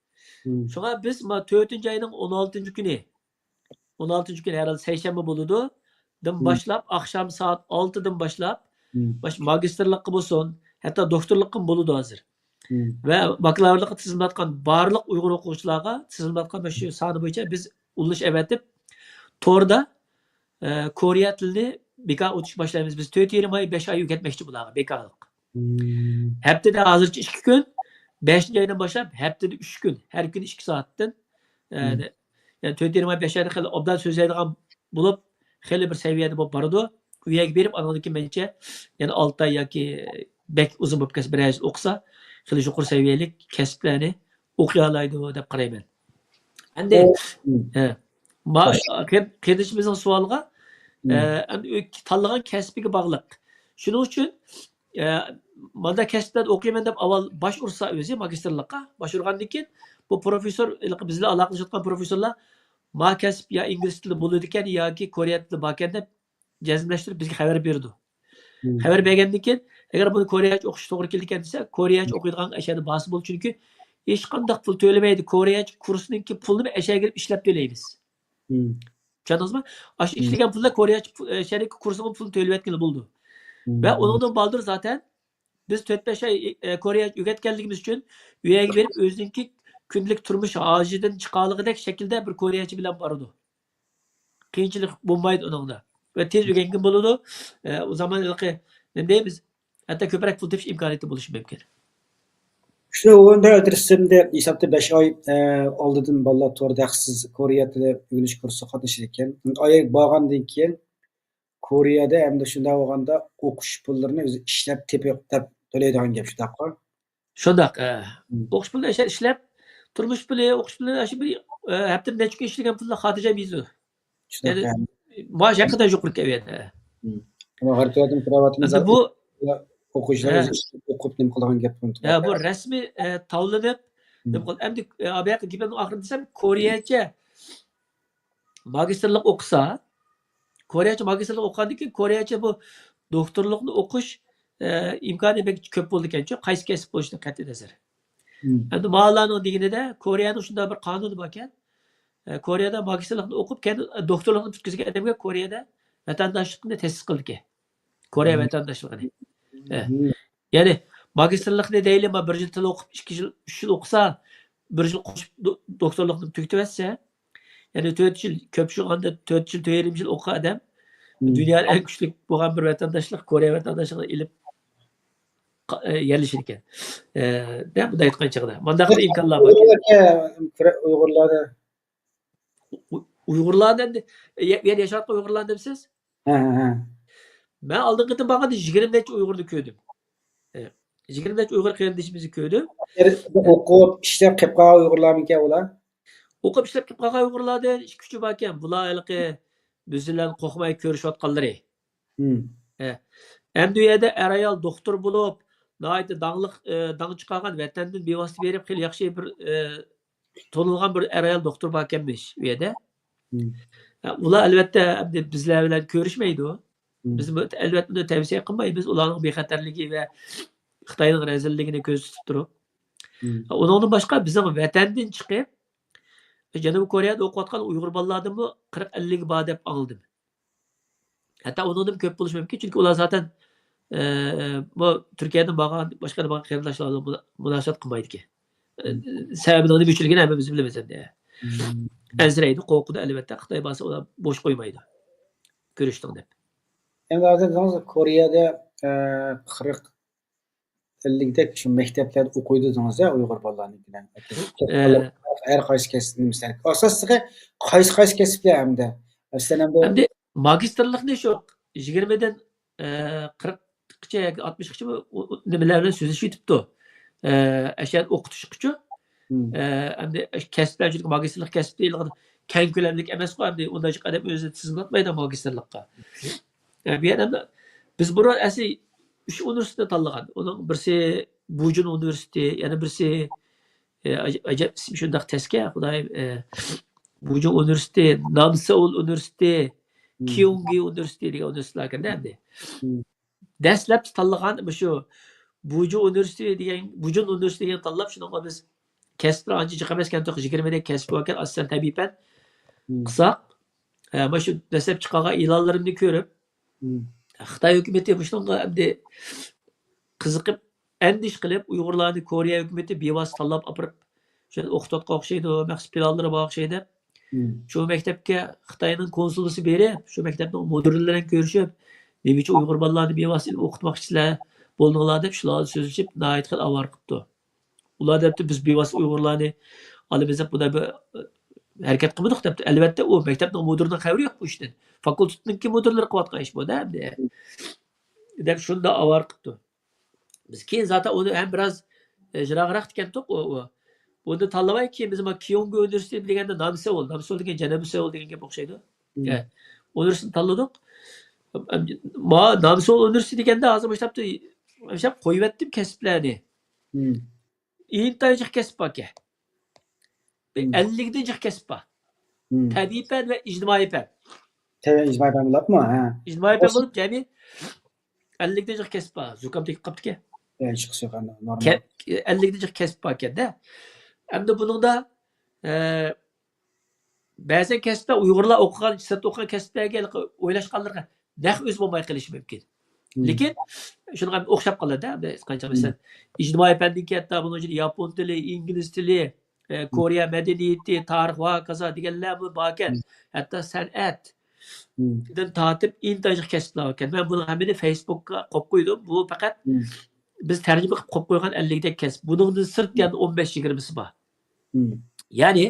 Şuna biz 4. ayının 16. günü herhalde seyşembe buludu. Dım başlap, akşam saat 6'dan başlap magisterlik bulsun, hatta doktorluk buludu hazır. Ve baklavurluk tizimlatkan barlık Uygur okuyucularga tizimlatkan şu sanı boyunca biz uluş evetip torda Koreya tilini beka uçuş başlayımız. Biz 4-20 ay 5 ay yüketmekçi bulağı bekalık. Hepte de hazırca 2 gün 5. aydan başlap haftada 3 gün, her gün 2 saatten yani 4-25 ayda xeli obdan so'zlaydigan bo'lib, xeli bir saviyada bo'lib boradi. U yerga berib anadaki mencha, yani 6 ay yoki bek uzun bo'lib ketsa bir ay o'qisa, xeli yuqori saviyalik kasblarni o'qiy oladi deb qarayman. Endi qedishimizning savoliga tanlagan kasbiga bog'liq. Shuning uchun Manda kasblarda o'qiyman deb avval bosh ursa o'zi magistrlikka bosh urgandan keyin bu professor bizlar aloqalashayotgan professorlar ma kasb ya ingliz tili bo'ladi ekan yoki koreya tili bor ekan deb jazmlashtirib bizga xabar berdi. Xabar bergandan keyin agar buni koreyacha o'qish to'g'ri keldi ekan desa, koreyacha o'qiydigan ashada basi bo'ldi chunki hech qanday pul to'lamaydi. Koreyacha kursininki pulini ashaga kirib ishlab to'laymiz. Tushundingizmi? Ash ishlagan pullar koreyacha ashadagi kursining pulini to'layotgan bo'ldi. Ve onundan baldır zaten biz 4-5 ay Kore'ye üretkenliğimiz için üyeye verip özünki günlük turmuş ağacından çıkarlığı şekilde bir Koreyaçı bilen vardı. Kıyınçılık bulmaydı onunla. Ve tez üretken bulundu. O zaman ne deyimiz? Hatta köprek pul tepiş imkaniyeti buluşu mümkün. Şuna onda adresimde hesapta 5 ay aldırdım vallahi torda haqsiz Koreya tili öğreniş kursu qatnaşırken. Ayak bağgandan keyin Kore'de hem de şunda olganda o'qish pullarini o'zi ishlab tepib to'laydigan gap shu taqqa. Shundoq, o'qish pulini ishlab, turmush puli, o'qish pulini shu bir haftada necha kun ishlagan pullar xotirjam yeydi. Yani maaş haqida yuqori kelyapti. G'arbiyadan privatimiz bu o'quvchilar o'qib nima qilgan gap. Bu rasmiy tavlanib, endi bu yoqqa gapni oxirida desam, Koreyacha magistrlik o'qisa Koreyacha magistrlik o'qigandan keyin Koreyacha bu doktorlikni o'qish imkoni ko'p bo'ldi ekan-ku, qaysi kasb bo'lishdan qat'iy nazar. Endi ma'lumotlarning deganida Koreyaning shunday bir qonuni bor ekan. Kore'de magistrlikni o'qib, kendi doktorlikni tutkizgan odamga Kore'da vatandaşlıkni ta'sis qildi. Kore vatandaşlığını. Yani magistrlikni deyli, bir yıl til o'qib, 2 yıl, 3 yıl o'qisa, bir yıl qo'shib doktorlikni tugatib etsa, yani 4 yıl, ko'p yılganda 4 yıl, 4,5 yıl o'qigan odam dunyoda eng kuchli bo'lgan bir vatandaşlık Kore vatandaşlığını ilib yerleşir ekan. Ben bu da aytgan chog'da. Mandaq bir imkonlar bor. Uyg'urlarda Uyg'urlar endi yer yashayotgan Uyg'urlar demsiz? ha. Ben aldığım qitim bag'anda 20 necha Uyg'urni ko'rdim. 20 necha Uyg'ur qarindishimizni ko'rdim. O'qib, ishlab kelib qolgan Uyg'urlarmiki ular? O'qib ishlab kelib qolgan Uyg'urlardan ish kuchi bor ekan. Bular haliqi bizlarni qo'rqmay ko'rishayotganlari. Endi u yerda er ayol doktor bo'lib, nihoyatda dang chiqargan vatandan bevosita berib, xil yaxshi bir to'lg'an bir er ayol doktor bor ekanmish u yerda. Ular albatta bizlar bilan ko'rishmaydi. Biz albatta uni tavsiya qilmaymiz. Ularning bexatarligi va Xitoyning rezilligini ko'z tutib turib. Undan boshqa bizning vatandan chiqib Janubiy Koreyada o'qiyotgan Uyg'ur bolalardan bu 40-50 bor deb angladim. Hatta undan ko'p bo'lishi mumkin, chunki ular zaten bu Turkiyadan borgan, boshqa borgan qarindoshlar bilan munosabat qilmaydi. Sababini nima uchunligini hammamiz bilamiz endi. Azraydi, qo'rqudi albatta. Xitoy bo'lsa ular bo'sh qo'ymaydi. Ko'rishdim deb. Endi hozir Koreyada 40-50dek shu maktablarda o'qiydi dedingiz-a, Uyg'ur bolalarni bilan. Har qaysi kasbni misol. Asosiy qaysi kasblar hamda. Endi magistrlikni shu 20 dan 40gacha yoki 60gacha nimalar bilan so'zlashib yetibdi. Ashad o'qitishgacha. Endi kasblar uchun magistrlik kasbi keng ko'lamlik emas qo'y, endi unday odam o'zi tizimlatmaydi magistrlikqa. Bu yerda biz burun asli 3 universitet tanlagan. Onun birisi Bujun Üniversitesi, yana birisi acayip ismi shundaq teska, Xudoyim, Bujun Üniversitesi, Namseul Üniversitesi, Kyunggi Üniversitesi degan universitetlar ekan endi. Dastlab tanlagan shu Bujun Üniversitesi degan, Bujun Üniversitesi degan tanlab, shunga biz kasblar ancha jiq emas ekan, 20 dek kasb bor ekan, asosan tabiiy fan qilsak, mana shu dastlab chiqqan e'lonlarimni ko'rib, Xitoy hukumati shunga endi qiziqib, andish qilib, Uyg'urlarni Koreya hukumati bevosita tanlab olib, shu o'qitayotgan o'xshaydi, maxsus planlari bor o'xshaydi. Shu maktabga Xitoyning konsulisi berib, shu maktabning mudirlari bilan ko'rishib, nima uchun Uyg'ur bolalarni bevosita o'qitmoqchisizlar bo'ldinglar deb shular so'zlashib, nihoyat qilib avar qilibdi. Ular debdi biz bevosita Uyg'urlarni olamiz deb bunda bir harakat qilmadik debdi. Albatta u maktabning mudirining xabari yo'q bu ishdan. Fakultetniki mudirlari qilayotgan ish bu da endi. Deb shunda avar qilibdi. Biz keyin zaten onu hem biraz jirag'roq tikkandik u. Buni tanlamay keyin biz Kyunggi Üniversitesi deganda Namseul degan Janubiy Seul degan gap o'xshaydi. Universitetni tanladik. Namseul Üniversitesi deganda hozir boshlab qo'yibdim kasblarni. İntajik kasb bor ekan. 50 kasb bor. Tabiiy fan va ijtimoiy fan. Tabiiy ijtimoiy fan bo'libmi? Ha. Ijtimoiy fan bo'lib jami 50 kasb bor. Zukam tekib qolibdi ekan. Hech qisi yo'q, normal. 50 kasb bor ekan-da. Endi buningda ba'zan kasblar Uyg'urlar o'qigan, sirtda o'qigan kasblarga o'ylashganlarga naq o'z bo'lmay qolishi mumkin. Lekin shunga o'xshab qoladi-da. Qancha masalan ijtimoiy fandan katta buning ichida yapon tili, ingliz tili, Koreya madaniyati, tarix va kaza deganlar bor ekan. Hatto san'at dan tortib intajik kasblar ekan. Men buni hammani Facebookga qo'yib qo'ydim. Bu faqat biz tarjima qilib qo'yib qo'ygan 50 dek kasb. Buningdan sirt yana 15-20si bor. Ya'ni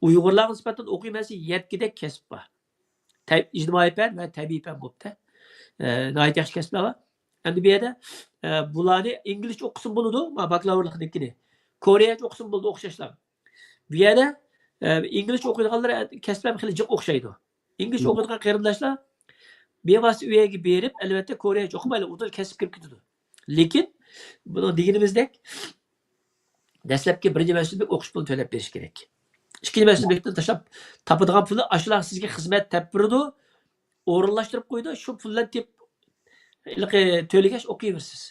Uyg'urlarga nisbatan o'qiymasi 7 dek kasb bor. İctimai fan va tabiiy fan bo'libdi. Nihoyat yaxshi kasblar bor. Endi bu yerda bularni inglizcha o'qisin bo'ladi, bakalavrliknikini. Koreyacha o'qisin bo'ldi o'xshashlar. Bu yerda inglizcha o'qiydiganlar kasblar xili jiq o'xshaydi. İngilizce o'qiydigan qarindoshlar bevosita u yerga berib, albatta Koreyacha o'qimaylar, u kasb kirib ketadi. Lekin buni deganimizdek dastlabki birinchi mas'ullik o'qish pulini to'lab berish kerak. Ikkinchi mas'uliyatni tashlab topadigan pulni ashlar sizga xizmat tap beradi, o'rinlashtirib qo'ydi, shu pullarni deb to'lagach o'qiyversiz.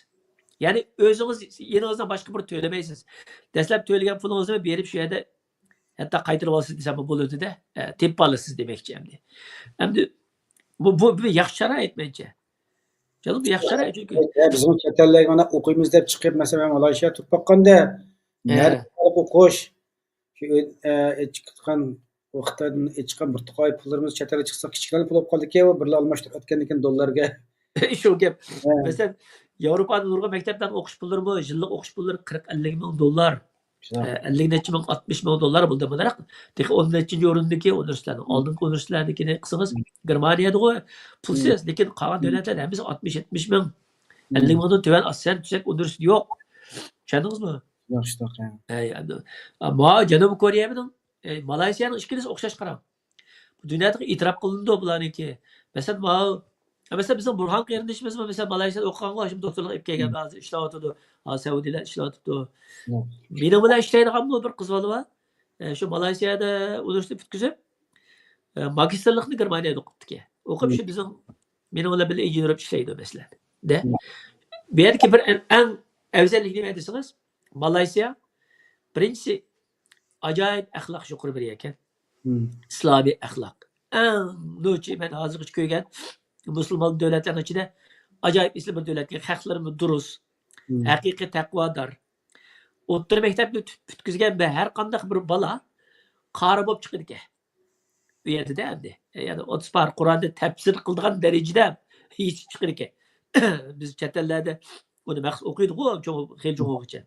Ya'ni o'zingiz yeningizdan boshqa bir to'lamaysiz. Dastlab to'lagan pulingizni berib shu yerda hatta qaytırıp alsın desem bo'ladi da. Tepib olasiz demoqchi endi. Endi bu bir yaxshi sharoit menimcha. Canım yaxshi sharoit chunki. Bizim chet ellarga mana o'qiymiz deb chiqib, masalan, Malayziya turib boqqanda, narsa o'qish, shu chiqqan vaqtdan chiqqan bir to'qay pullarimiz chet elga chiqsa kichkina pul bo'lib qoldi-ku, birla almashtirib o'tgandan keyin dollarga. Shu gap. Masalan, Yevropada nurg'un maktabdan o'qish pullari, yillik o'qish pullari 40-50 ming dollar. 50 necha ming, 60 ming dollar bo'ldi bunaqa. Texi 10-chi o'rindagi universitetlar, oldingi universitetlarnikini qilsangiz, Germaniyada pulsiz, lekin qolgan davlatlar hammasi 60-70 ming, 50 mingdan tuvan asar tushak universitet yo'q. Tushundingizmi? Yaxshi. Ammo Janubiy Koreya bilan Malayziyaning ikkilisi o'xshash qarang. Dunyoda e'tirof qilindi bularniki. Masalan, bizim Burhan qarindishimiz mesela Malayziyada o'qigan, şimdi doktorlik olib kelgan, hozir ishlayotdi. Saudiyalar ishlayotdi. Mening bilan ishlaydigan bir qiz bola bor. Shu Malayziyada universitet bitkizib, magistrlikni Germaniyada o'qibdi. O'qib shu bizim mening bilan birga injener bo'lib ishlaydi masalan. De. Bu yerga bir eng afzallik nima desangiz, Malayziya birinchisi ajoyib axloq yuqori bir ekan. İslamiy axloq. Eng nochi men hozirgacha ko'rgan Müslüman devletlerin içinde acayip isli bir devletler, haklarımız duruz, hakiki takvadar. O'rta maktabni bitkizgan har qanday bir bola qari bo'lib chiqadi ekan. Bu yerda endi. Ya'ni 30 par Qur'onda tafsir qildigan darajada hech chiqar ekan. Biz chet ellarda uni maqsad o'qiydi-ku, xil jo'g'icha.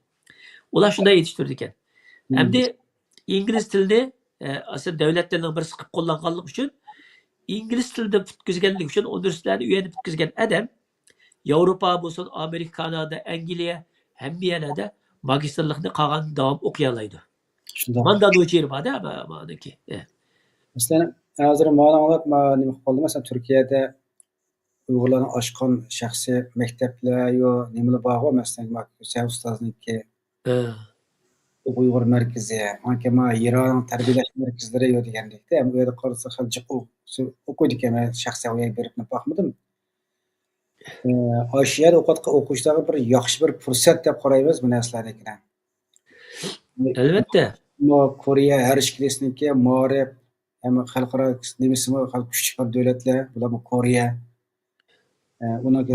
Ular shunday yetishtirdi ekan. Endi ingliz tilini aslida davlatlarning birisi qilib qo'llanganlik uchun İngiliz tilida bitkizganlik uchun universitetlarni uyada bitkizgan adam Yevropa bo'lsin, Amerika, Kanada, Angliya hamma yerlarda magistrlikni qolgan davom o'qiy oladi. Shunday. Manda do'chir borda, maniki. Masalan, hozir ma'lumot nima qoldi? Masalan, Turkiyada Uyg'urlarning ochgan shaxsiy maktablar yo nimalar bor, masalan, Hüseyin ustozniki Uyg'ur markazi, hakama Iron tarbiyalash markazlari yo'q degandekda, bu yerda qolsa xiljiq o'qiydi ekan, men shaxsiy o'yib berib boqmadim. Oshiya o'quvchilarga bir yaxshi bir fursat deb qaraymiz bu narsalarnikini. Albatta. Koreya har ishkilisniki ma'rif, ham xalqaro nimasimi, xalq kuchli bir davlatlar, bular Koreya.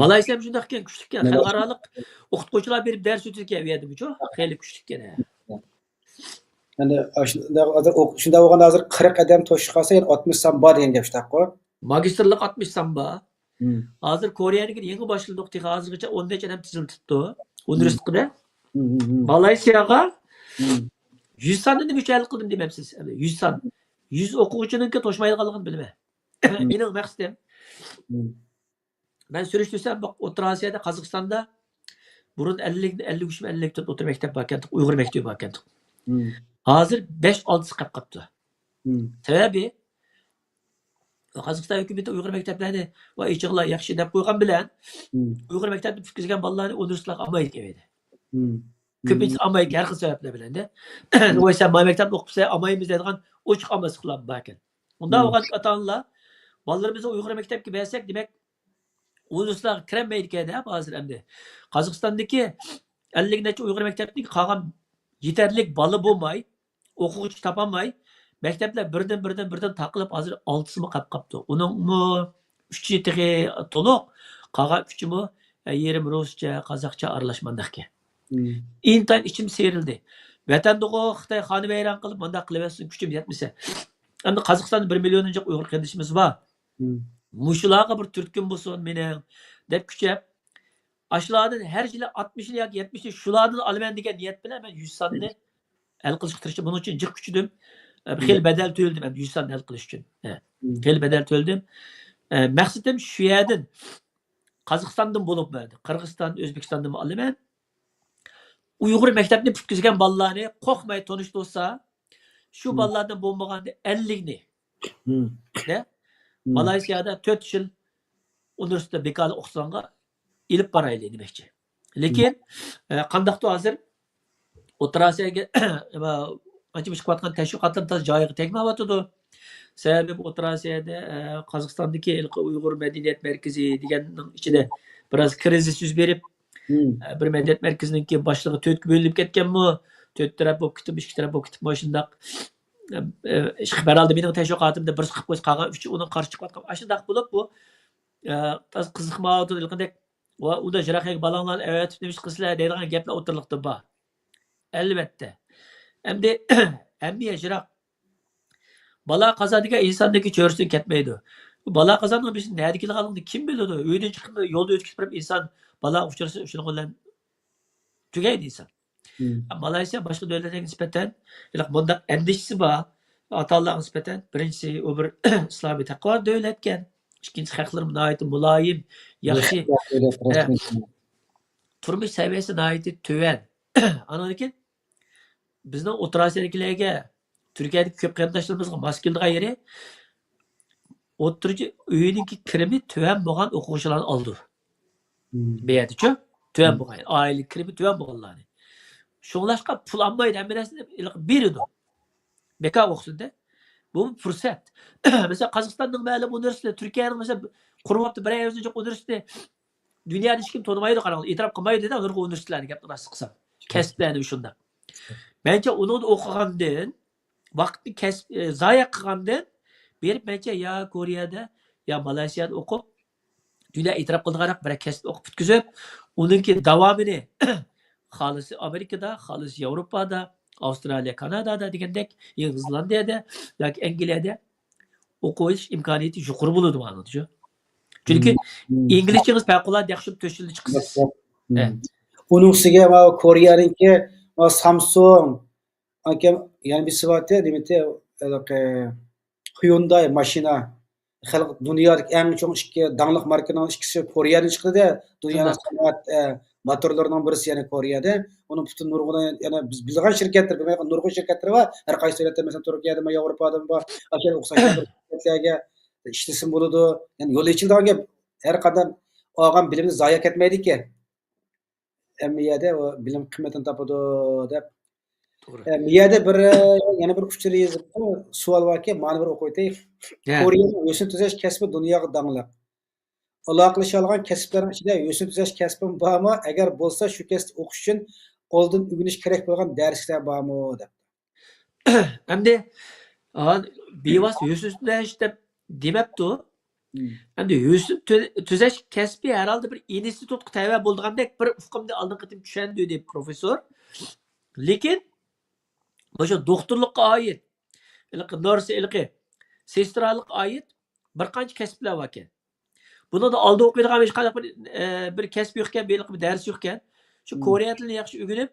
Malayziya ham shunday ekan, kuchli ekan. Xalqaroliq o'qituvchilar berib dars o'tayotgan bu yerda bu xeyli kuchli ekan. Yani shunda bo'lganda hozir 40 odam to'shib qolsa, 60 son bor degan gap shunaqa. Magistrlik 60 son bor. Hozir Koreyaniki yangi boshladik, hozirgacha 10 necha odam tiziltibdi universitetda. Malayziyaga 100 sonni nima uchun qildim demamsiz? 100 son. 100 o'quvchininki to'shmaydiganligini bilma. Mening maqsadim ben sürüştürsem bak O'rta Asiyada Qozog'istonda burun 53 mi 54 o'rta maktab bor ekan, Uyg'ur maktabi bor ekan. Hozir 5-6 qilib qolibdi. Sababi Qozog'iston hukumati Uyg'ur maktablarini va ichig'lar yaxshi deb qo'ygan bilan Uyg'ur maktabini bitkizgan bolalarni universitetlarga olmaydi keldi. Ko'pincha olmaydi har xil sabablar bilan da. O'ysa maktabda o'qibsa olmaymiz deydigan ochiq olmasliklar bor ekan. Unda o'qigan ota-onalar bolalarimizni Uyg'ur maktabga bersak, demak universitetlarga kirmaydi ekan deb hozir endi. Qozog'istondagi 50 necha Uyg'ur maktabining qolgan yeterlik bola bo'lmay, o'quvchi topolmay, maktablar birdan taqilib hozir 6si mi qolib qolibdi. Uningmi 3 tig'i to'liq, qolgan 3mi yerim ruscha, qozoqcha aralashmandaqki. Intayin ichim serildi. Vatanda Xitoy xoni vayron qilib, bunda qilaversin, kuchim yetmasa. Endi Qozog'istonda 1 millionuncha Uyg'ur qarindishimiz bor. Muşlarga bir Türk'üm bulsun mening deb kuchab, ashlardan her yili 60 yoki 70 shulardan olaman degan niyat bilan men 100 sonni hal qilishga tirishdim. Buning uchun jiq kuchdim. Xil badal to'ldim men 100 sonni hal qilish uchun. Xil badal to'ldim. Maqsadim shu yerdan Qozog'istondan bo'lib berdi. Qirg'iziston, O'zbekistondan olaman. Uyg'ur maktabini bitkizgan bolalarni qo'rqmay tonish bo'lsa, shu bolalardan bo'lmaganda 50 ni. Ne? Malayziyada 4 yıl universitede bekarlı okusanga ilip baraylı demekçi. Lekin qandaqdı hozir O'rta Osiyoga ancha chiqayotgan tashviqotlar tez joyiga tegmayotdi. Sababi O'rta Osiyoda Qozog'istondagi Uyg'ur madaniyat markazi deganning ichida biroz krizis yuz berib, bir madaniyat markazininki boshlig'i 4 ga bo'linib ketganmi? 4 taraf bo'lib ketib, 2 taraf bo'lib ketib, shundaq herhalde mening tashviqotimda bir chiqib qo'ysa qolgan 3 uni qarshi chiqayotgan. Ashundaq bo'lib bu qiziqmayotdi ilg'idek va unda jiraqiy balonlarni avatib nima ish qilsizlar deydigan gaplar o'tirliqda bor. Albatta. Endi hamma jiroq bala qazo degan insondagi cho'risidan ketmaydi. Bu bala qazoning biz nima kelganligini kim biladi? Uydan chiqib yo'lda o'tkazib turib inson bala uchrasa shuning bilan tugaydi inson. Malayziya boshqa davlatlarga nisbatan bundaq andishisi bor. Atalarga nisbatan birinchisi u bir islomiy taqvo davlatgan. İkinci xalqlar nihoyat muloyim, yaxshi turmush saviyasi nihoyat tuvan. Andan keyin bizning O'rta Osiyodagilarga, Turkiyadagi ko'p qarindoshlarimizga mos keladigan yeri o'ttirchi uyiniki kirimi tuvan bo'lgan o'quvchilarni oldi. Bu yerda-chi, tuvan bo'lgan, oila kirimi tuvan bo'lganlarni. Shunlashqa pul olmaydi, hamma narsani beradi. Bekor o'qishda. Bu fursat. Mesela Qozog'istonning ma'lum universiteti, Turkiyaning mesela quryapti bir o'zicha universitet. Dunyoda hech kim tonimaydi, qarang, e'tirof qilmaydi-da, ularga universitetlarni gapni rost qilsam. Kasblarni shunda. Mencha uni o'qigandan, vaqtni zoya qilgandan berib mencha ya Koreyada, ya Malayziyada o'qib, dunyo e'tirof qildigan bir kasb o'qib bitkizib, uningki davomini xolis Amerikada, xolis Yevropada, Avustraliya, Kanadada degandek, Yangi Zelandiyada yoki Angliyada o'qish imkoniyati yuqori bo'ladi ma'noda. Chunki inglizchangiz favqulodda yaxshi to'shilib chiqsiz. Uning ustiga Koreyaniki Samsung yani bir sıfatı demek Hyundai mashina xalq dunyodagi eng chong ikki dangliq markaning ikkisi Koreyadan chiqdi. Dunyoning sanoat motorlarining birisi yani Koreyada. Onun bütün nurg'un yana biz bilgan shirkatlar, bilmagan nurg'un shirkatlar va har qaysi davlatda mesela Turkiyada, Yevropada va aşağı o'xshash shirkatlarga ishlasin bo'ladi. Yani yo'l ichildigan her qadam olgan bilimni zoya ketmaydi-ki. Emniyada o bilim qiymatini topadi deb. Miyada bir yana bir uchur yozib savol borki, mana bir o'qib o'tay. Koreyaning yo'sin tuzash kasbi dunyoga dangliq. Aloqalashgan kasblarning ichida yo'sin tuzash kasbim bormi? Agar bo'lsa, shu kasb o'qish uchun oldin o'rganish kerak bo'lgan darslar bormi deb. Endi bevos yo'sin tuzash deb demabdi. Endi yo'sin tuzash kasbi herhalde bir institutga tayyor bo'lgandek bir ufqimda oldin qitim tushandi deb professor. Lekin o'sha doktorlikqa oid, nurse sestralik oid bir qancha kasblar bor ekan. Buni da oldi o'qiydigan hech qanday bir kasb yo'q ekan, bir dars yo'q ekan. Shu Koreya tilini yaxshi o'rganib,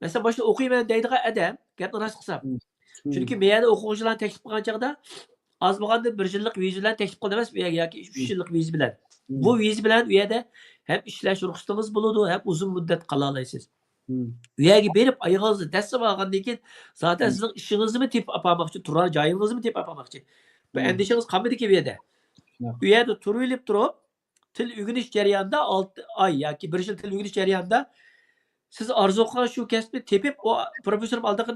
masalan, boshqa o'qiyman deydigan odam, gapni rost qilsam. Chunki men yana o'quvchilarni taklif qilgan chaqda az bo'lganda 1 yillik viza bilan taklif qildi emas, yoki 3 yillik viza bilan. Bu viza bilan u yerda hem ishlash ruxsatingiz bo'ladi, hem uzun muddat qala olasiz. U yerga berib oyog'ingizni dastlab olgandan keyin zaten sizning ishingizni tepib olmoqchi, turar joyingizni tepib olmoqchi. Bu andishingiz qolmaydiki bu yerda. U yerda turib turib, til o'rganish jarayonida 6 oy yoki 1 yil til o'rganish jarayonida siz orzu qilgan shu kasbni tepib, o professorim oldiga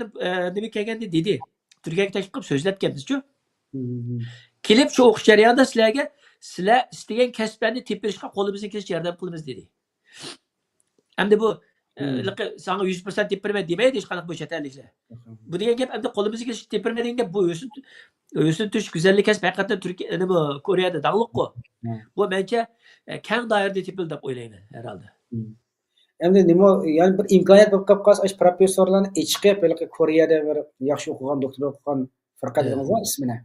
nima kelganda dedi. Turkiyaga taklif qilib so'zlatganmiz-ku. Kelib shu o'qish jarayonida sizlar istagan kasblarni tepishga qo'limizdan kelish yordam qilamiz dedi. Endi bu sana 100% tepirme demaydi hech qanaqa bu chet-elliklar. Bu degan gap endi qo'limizga kelish tepirme degan gap bu o'sin tush go'zallik kasb haqiqatan Turkiya bu Koreyada dag'liq-ku. Bu mencha keng doirada tepildi deb o'ylayman herhalde. Endi nima yani bir imkoniyat bo'lib qolsa, ash professorlarni chiqib Koreyada bir yaxshi o'qigan doktor o'qigan Firqat deganingizmi ismini?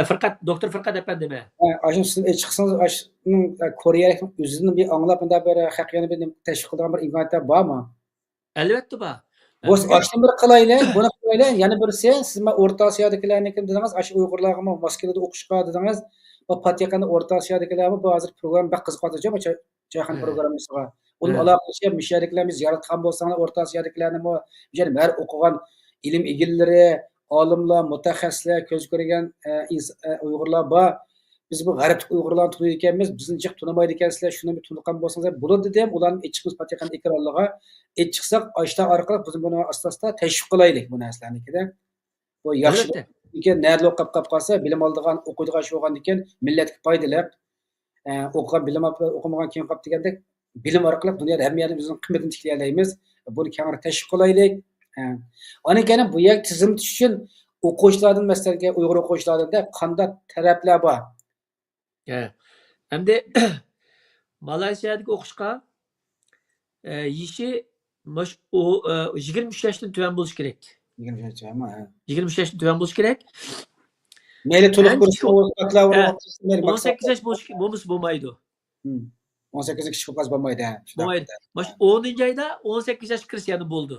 Firqat, doktor Firqat efendimi. Ashun siz chiqsangiz ashning Koreyalik o'zini bir anglab bunda bir haqiqatni bir tashviq qilgan bir imkoniyatlar bormi? Albatta bor. Bu ashni bir qilaylik, buni qilaylik. Yana birisi siz O'rta Osiyodagillarni kim dedingiz? Ash Uyg'urlarga Moskvada o'qishga dedingiz. Va Patyakanda O'rta Osiyodagillarni bu hozir program bir qiziqadi-ku, bu Jahon programmasiga. Uni aloqalashib, mishariklarini yaratgan bo'lsangiz, O'rta Osiyodagillarni bu har o'qigan ilm egillari, olimlar, mutaxassislar, ko'z ko'rgan Uyg'urlar bor. Biz bu g'arblik Uyg'urlarni tunuydi ekanmiz, bizni jiq tunamaydi ekansizlar, shuni bir tunuqqan bo'lsangiz bo'ladi deb, ularni ichqimiz Patyakan ekranlarga chiqsak, ashta orqali biz buni asta-asta tashviq qilaylik bu narsalarnikida. Bu yaxshi ekan, nerda o'qib qolsa, bilim oldigan, o'qiydigan shu bo'lgandan keyin millatga foydali. O'qigan bilim o'qimagan keyin qolib degandek, bilim orqali dunyoda hamma yerda bizning qiymatini tiklaymiz. Buni keng tashviq qilaylik. Ona keyin bu yer tizim tushun o'quvchilardan masalan Uyg'ur o'quvchilarida qanday talablar bor? Endi Malayziyadagi o'qishga yashi o 23 yoshdan tuvan bo'lishi kerak. 23 mi? 23 yoshdan tuvan bo'lishi kerak. Mayli to'liq Ancha ko'rsa, baklavr 18 yosh bo'lmasa bo'lmaydi. 18 kichik qilib bo'lmaydi. Bo'lmaydi. Mana 10-oyda 18 yosh kirsa yana bo'ldi.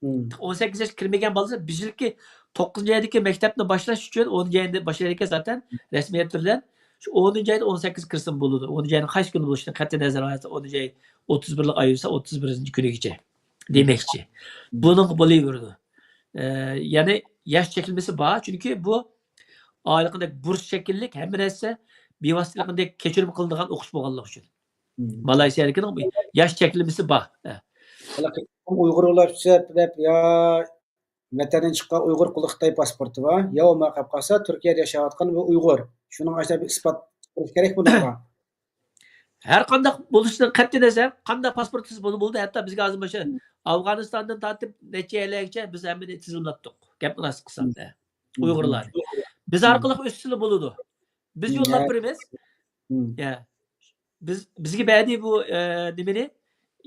18 yosh kirmagan bo'lsa, bizilki 9-oydagi maktabni boshlash uchun 10-oyda boshlaydigan zaten rasmiyat turdan shu 10-oyda 18 kirsin bo'ladi. 10-oyning qaysi kuni bo'lishidan qat'iy nazar olsa 10-oy 31 oy bo'lsa 31-kunigacha demakchi. Buning bo'laverdi. Ya'ni yosh chekilmasi bor, chunki bu oyliqdek burs shakillik hamma narsa bevositalik kechirim qilinadigan o'qish bo'lganligi uchun. Malayziyalikning yosh chekilmasi bor. Uyg'urlar deb yo vatandan chiqqan Uyg'ur quli Xitoy pasporti bor, yo bo'lmay qolib qolsa Turkiyada yashayotgan bu Uyg'ur. Shuning ashab isbot qilish kerak bunaqa. Har qanday bo'lishidan qat'iy nazar, qanday pasportingiz bo'ldi, hatto bizga hozir o'sha Afg'onistondan tortib necha yillargacha biz hammani tizimlatdik. Gapni rost qilsam-da. Uyg'urlar. Biz orqali o'sishli bo'ladi. Biz yo'llab beramiz. Bizga badi bu nimani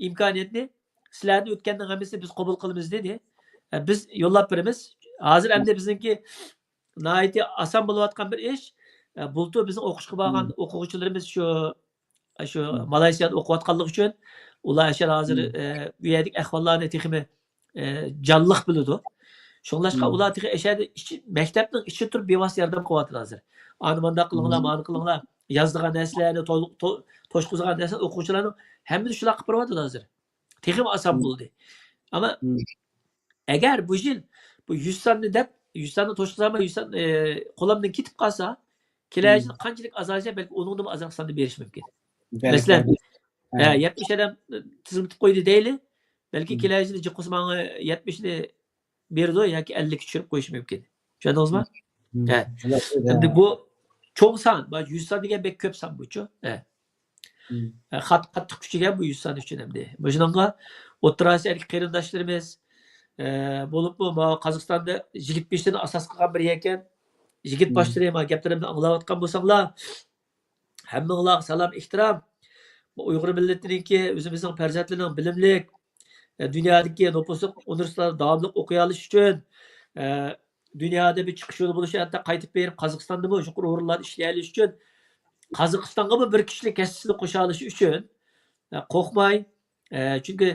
imkoniyatni sizlarni o'tgandan hammasi biz qabul qilamiz dedi. Biz yo'llab beramiz. Hozir endi bizniki nihoyatda oson bo'layotgan bir ish. Bultu bizning o'qishga borgan o'quvchilarimiz shu Malayziyada o'qiyotganligi uchun ular hozir bu yerdagi ahvollarni texmi jonliq biladi. Shunlashqa ular maktabning ichida turib bevosita yordam qilyapti hozir. Ani manda qilinglar, mani qilinglar. Yozdigan narsalarni, to'shqizgan narsalarni o'quvchilarning hammasi shular qilib beryapti hozir. Texim oson bo'ldi. Ammo agar bu yil bu 100 sonni deb 100 sonni to'shqizamay 100 son qo'limdan ketib qolsa, kelajak qanchalik azalsa balki uningdan ozroq sonni berish mumkin. Masalan, 70 odam tizimtib qo'ydi deyli, balki kelajakda jiqosmani 70 ni berdi yoki 50 ga tushirib qo'yish mumkin. Tushundingizmi? Endi bu cho'ng son, 100 son degan bek ko'p son bu-chu. Qattiq kuchiga bu 100 son uchun endi. Shuningga O'rta Osiyodagi qarindoshlarimiz bo'lib bu Qozog'istonda 25 dan asos qilgan bir ekan. Yigit boshlari ham gaplarimni anglayotgan bo'lsanglar, hammanglarga salom, ehtirom. Bu Uyg'ur millatiniki o'zimizning farzandlarining bilimlik, dunyodagi nopusliq universitetlarda davomli o'qiy olish uchun dunyoda bir chiqish yo'li bo'lishi, hatto qaytib berib Qozog'istonda bu yuqori o'rinlarda ishlay olish uchun Qozog'istonga bir kishilik kasbini qo'sha olish uchun qo'rqmay, chunki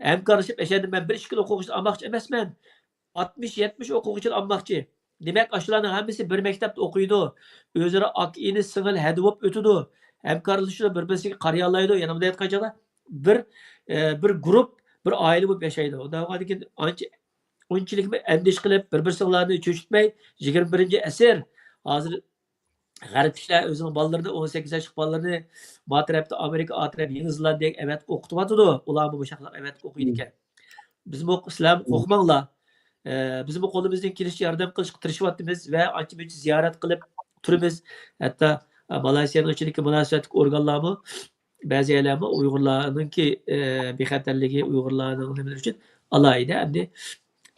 hamkorlashib yashadi. Men 1-2 yil o'quvchi olmoqchi emasman. 60-70 o'quvchi olmoqchi. Demak, shularning hammasi bir maktabda o'qiydi. O'zaro aka-ini singil hadi bo'lib o'tadi. Hamkorlashib bir-biriga qariy oladi. Yana bunday aytgancha bir guruh, bir oila bo'lib yashaydi. Undan ancha unchilik andish qilib, bir-birlarini cho'chitmay 21-asr hozir g'arbliklar o'zining bolalarini 18 yoshlik bolalarini matrafda Amerika, atraf Yangi Zelandiyaga avat o'qityapti. Ular bu shaqlar avat o'qiydi ekan. Biz bu islam qo'rqmanglar. Biz bu qo'limizdan kelishicha yordam qilishga tirishyapmiz va ancha-muncha ziyorat qilib turibmiz. Hatto Malayziyaning ichidagi munosabatli organlarmi ba'zi yerlarmi Uyg'urlarningki bexatarligi, Uyg'urlarning nima uchun alohida endi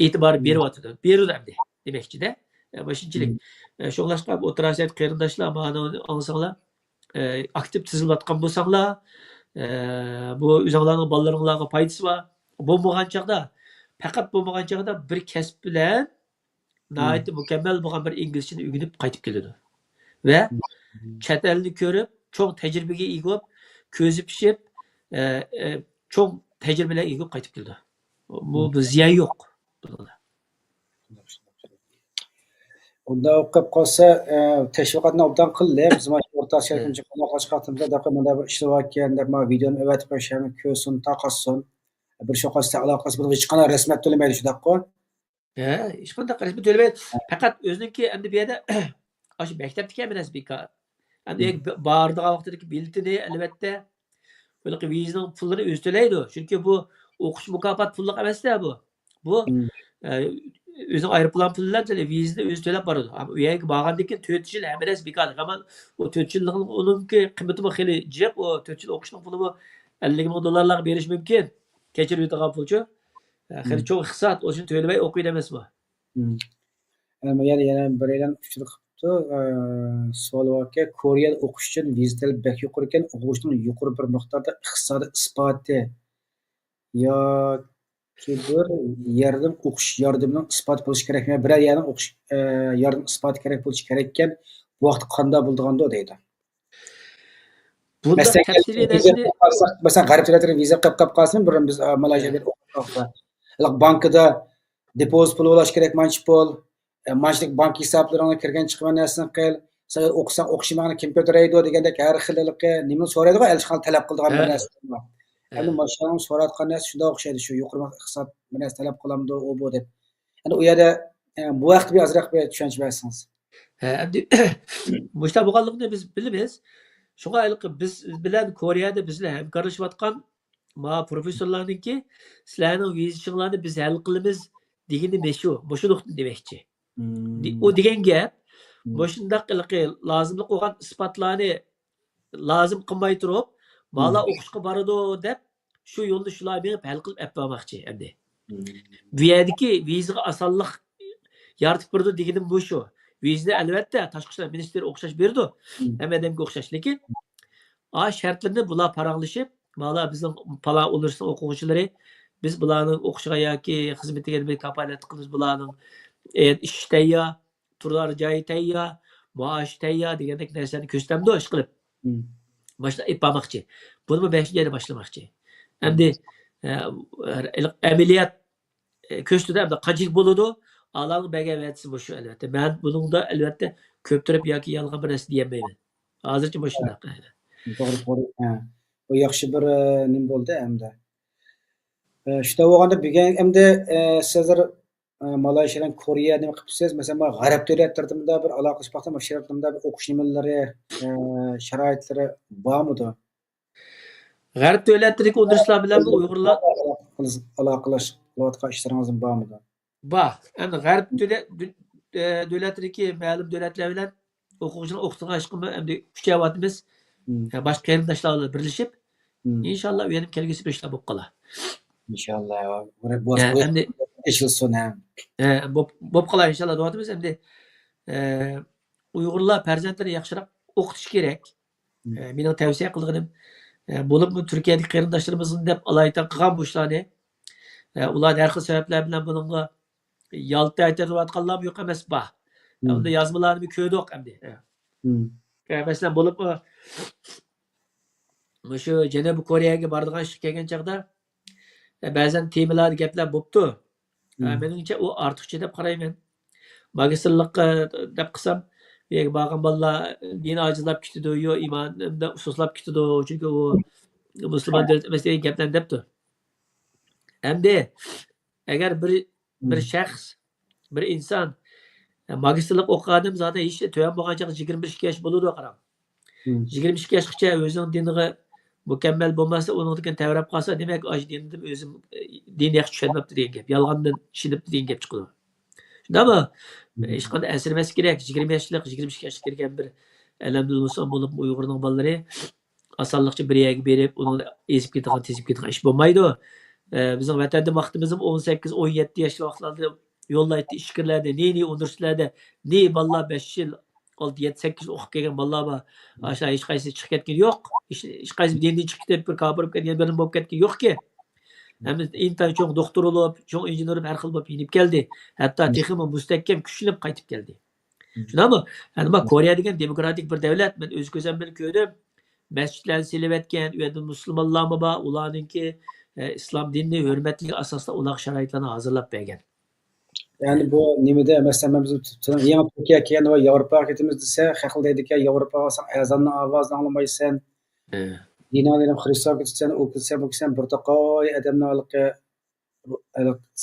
e'tibor beryapti. Beradi endi demakchi-da. Boshchilik. Shunlashqa O'rta Osiyodagi qarindoshlar ma'ni olsanglar, aktiv tizilayotgan bo'lsanglar, bu o'zinglarning bolalaringlarga foydasi bor. Bo'lmagan chaqda, faqat bo'lmagan chaqda bir kasb bilan nihoyatda mukammal bo'lgan bir inglizchani o'rganib qaytib keladi. Va chet elni ko'rib, cho'ng tajribaga ega bo'lib, ko'zi pishib, cho'ng tajribalarga ega bo'lib qaytib keladi. Bu ziyon yo'q. Unda o'qib qolsa, tashviqotni obdan qildi. Biz mana O'rta Osiyoga chiqqanimizda mana bir ishlayotgan deb videoni avatib qo'yishamiz, ko'rsin, taqassin. Bir shoqasida aloqasi bilan hech qanday rasmiyat to'lamaydi shundaqmi? Hech qanday rasmiyat to'lamaydi. Faqat o'ziniki endi bu yerda shu maktabdagi emas bekor. Endi bordigan vaqtdagi biletini albatta bunaqa vizaning pulini o'zi to'laydi. Chunki bu o'qish mukofot pulliq emas-da bu. Bu o'zining aeroplan pulidan vizani o'zi to'lab boradi. Ammo u yerga borgandan keyin 4 yil hammas bekor. Hamon o 4 yilning uningki qiymati xeli jiq. O 4 yil o'qishning pulini 50 ming dollarlarga berish mumkin. Kechirib yutgan pulchi. Xeli cho'q iqtisod o'shin to'lamay o'qiydi emas bu. yana biraydan uchur qilibdi. Savol borki, Koreyada o'qish uchun viza talabi bek yuqori ekan, o'quvchining yuqori bir miqdorda iqtisodiy isboti yoki bir yerdan o'qish yordamining isboti bo'lishi kerakmi? Biror yerdan o'qish yardım isboti kerak bo'lishi kerak ekan, bu vaqt qanday bo'ldig'ando deydi. Bunda Masalan, tafsiliy viza narsani qilib qolsak, masalan, g'arb davlatlari viza qilib qolsin, bir biz Malayziyada o'qib qolsa, bankida depozit pul to'lash kerak, mancha pul, manchalik bank hisoblaringga kirgan chiqqan narsani qil, sen o'qisang o'qishingni kim ko'taraydi degandek har xillikqa nima so'raydigan, elchixona talab qiladigan bir narsa bor. Endi mashhurning so'rayotgan narsa shunday o'xshaydi, shu yuqori iqtisod bir narsa talab qilamdi, u bu deb. Endi u yerda bu vaqtda bir ozroq bir tushuncha bersangiz. Endi mushta bo'lganligini biz bilamiz. Şuna biz bilen Kore'de bizle hemkarlaşıyotgan ma profesörlerdeki sizlerin vizitçilerini biz hal kılımız digini meşu. Boşuluk demekçi. O digen gap boşundaq lazımlık olan ispatlarını lazım kılmay turup bala okuşqa barıdı dep şu yolda şular berip hal kılıp etmemakçı endi. Bu yerdeki vizaga asallık yaratıp birdi digenim bu şu. Vizni elbette Tashqi ishlar ministri o'xshash berdi. Hamma odamga o'xshash, lekin shartlarni bular paraqlashib, mana bizning pala universitet o'quvchilari biz bularning o'qishiga yoki xizmatiga bir kafolat qilamiz, bularning ish tayyor, turar joyi tayyor, maosh tayyor degandek narsalarni ko'rsatamiz ish qilib. Boshla ipmoqchi. Buni 5-yilda boshlamoqchi. Endi amaliyot ko'rsatda qanchalik bo'ladi? Allah'ın begevetisi bu şu elbette. Ben bunun da elbette köptürüp yoki yalğan bir narsa diyemeyim. Hozircha bu shunday. To'g'ri. Bu yaxshi bir nim bo'ldi hamda. Shunda bo'lganda bugun endi sizlar Malayziyadan Koreya nima qilibsiz? Masalan, g'arb davlatlarida bir aloqalashib vaqtda mashg'ulotlarda bir o'qish nimalari, sharoitlari bormidi? G'arb davlatlaridagi universitetlar bilan Uyg'urlar aloqalashib ishlaringiz bormidi? Bak, yani g'arb davlatlaridagi ma'lum davlatlar bilan o'quvchilar o'qitgan ishqimi endi kuchayapmiz. Boshqa qarindoshlar bilan birlashib, inshaalloh u yerda kelgusi ishlar bo'lib qolar. İnşallah. Endi Eşilsin ha. Bo'lib qolar inshaalloh deyapmiz. Endi Uyg'urlar farzandlarini yaxshiroq o'qitish kerak. Mening tavsiya qilganim bo'lib Turkiyadagi qarindoshlarimizni deb alaydan qilgan bu ishlarni ular har xil sabablar bilan bunga yalta aytayotganlar yo'q emas bor. Unda yozmalarni ko'rdik endi. Masalan bo'lib shu Janubiy Koreyaga boradigan ish kelgan chaqda ba'zan temalar gaplar bo'libdi. Meningcha u ortiqcha deb qarayman. Magistrlikqa deb qilsam, bu yerga borgan bolalar dini ajizlab ketadi, yo imonda ususlab ketadi, chunki u musulmon davlat emas degan gaplarni debdi. Endi agar bir shaxs, bir inson magistrlik o'qigan zaten hech to'yan bo'lgancha 22 yosh bo'ladi qarang. 22 yoshgacha o'zining diniga mukammal bo'lmasa, uningdan tavrab qolsa, demak, o'sha dindan o'zim din yaxshi tushunmabdi degan gap, yolg'ondan tushunibdi degan gap chiqadi. Shundami? Hech qanday asir emas kerak. 20 yoshlik, 22 yoshga kirgan bir alhamdulillah bo'lib Uyg'urning bolalari osonlikcha bir yerga berib, uni ezib ketadigan, tezib ketadigan ish bo'lmaydi. Bizim vatanda vaqtimiz 18-17 yoshli vaqtlarda yo'llaydi ishkirlarda, ne universitetlarda, ne bolalar 5 yil 6-7-8 o'qib kelgan bolalar bor. O'sha hech qaysi chiqib ketgan yo'q. Hech qaysi dindan chiqib ketib bir kabir bo'lib ketgan, bir bo'lib ketgan yo'q-ki. Hem intan cho'ng doktor bo'lib, cho'ng injener bo'lib, har xil bo'lib yinib keldi. Hatto texnik mustahkam kuchlanib qaytib keldi. Shunami? Yani bak Koreya degan demokratik bir davlat. Men o'z ko'zim bilan ko'rdim. Masjidlarni silib etgan, u yerda musulmonlarmi bor, ularningki islom dinini hurmatli asosda ular sharoitlarni hozirlab bergan. Yani bu nimada masalan biz yangi Turkiya kelgan va Yevropaga ketamiz desa, haqil deydiki, Yevropaga olsang azonni ovozini anglamaysan. Dinolarni Xristoga ketsan, o'qitsan, bir taqoy odamlarga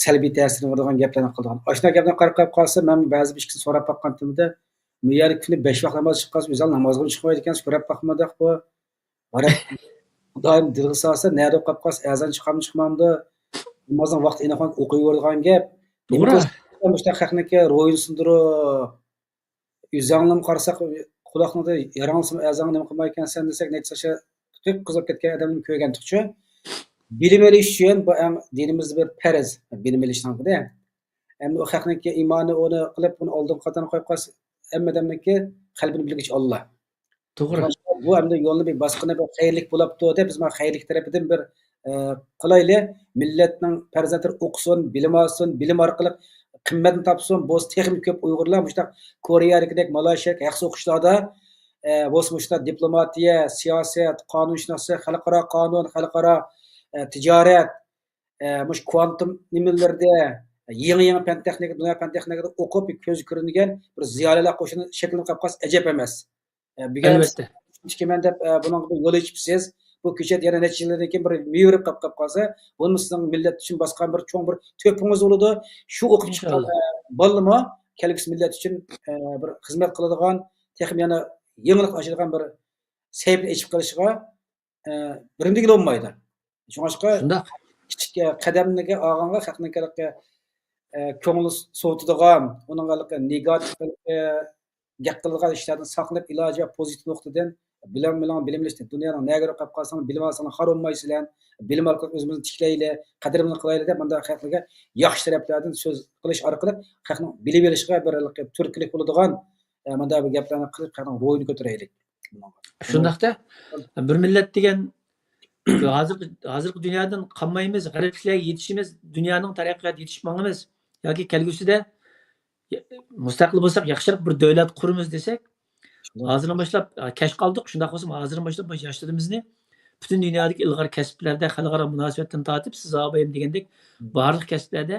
salbiy ta'sirini beradigan gaplarni qilgan. Oshna gapni qarab qolsa, men ba'zi bir ishni so'rab baqqanimda, bu yer kuni 5 vaqt namoz chiqqansiz, o'zal namozga chiqmaydi ekan, so'rab baqmadik bu. Doim dilga solsa, nari o'qib qolsa, azon chiqamdi. Namozning vaqti aniq o'qiyveradigan gap. To'g'ri. Mustaqillikka ro'yin sindirib, yuzanglim qarasak, quloqni yaransin, azon nima qilmay ekansan desak, nechcha tutib qizib ketgan odamni ko'rgandik-chi. Bilim olish uchun bu ham dinimizda bir farz, bilim olishdan. Endi o haqniki iymoni onu qilib, uni oldin qatana qo'yib qolsa, hammadamniki qalbini bilgich Allah. To'g'ri. Bu endi yo'lni bir bosqini bir xayrlik bo'libdi deb biz mana xayrlik tarafidan bir qilayli. Millatning farzandlari o'qisin, bilim olsin, bilim orqali qimmatni topsin. Bu texnik ko'p Uyg'urlar mushta Koreyalikdek, Malayziyadek yaxshi o'qishlarda mushta diplomatiya, siyosat, qonunshunoslik, xalqaro qonun, xalqaro tijorat, mush kvantum nimalarda yangi fan texnika, dunyo fan texnikada o'qib ko'z ko'ringan bir ziyolilar qo'shini shakllanib qolib qolsa ajab emas. Albatta. Chiqaman deb buning yo'l ochibsiz. Bu ko'chat yana necha yildan keyin bir miyirib qolib qolsa, buni sizning millat uchun boshqa bir cho'ng bir to'pingiz bo'ladi. Shu o'qib chiqqan bolalama kelgusi millat uchun bir xizmat qiladigan, texnik yana yangilik ochadigan bir sayfni ochib qolishiga birimdagi bo'lmaydi. Shunga kichik qadamlarga olganga haqnikilikka ko'ngli sovutadigan, uning negativ gap qiladigan ishlardan saqlanib iloji va pozitiv nuqtadan bilimlashdi. Dunyoning nagari qolib qolsang, bilim olsang xarolmaysiz. Bilim orqali o'zimizni tiklayli, qadrini qilayli deb bunda xalqlarga yaxshi taraflardan so'z qilish orqali xalqning bilib olishiga bir turkilik bo'ladigan bunda bu gaplarni qilib xalqning ro'yini ko'taraylik. Shundaqda bir millat degan hozirgi dunyodan qolmaymiz, g'arbliklarga yetishimiz, dunyoning taraqqiyotga yetishmoqimiz yoki kelgusida mustaqil bo'lsak, yaxshiroq bir davlat quramiz desak, hozirdan boshlab kech qoldik. Shunday bo'lsa, hozirdan boshlab yoshlarimizni butun dunyodagi ilg'or kasblarda, xalqaro munosabatdan tortib, siz obayim degandek, barliq kasblarda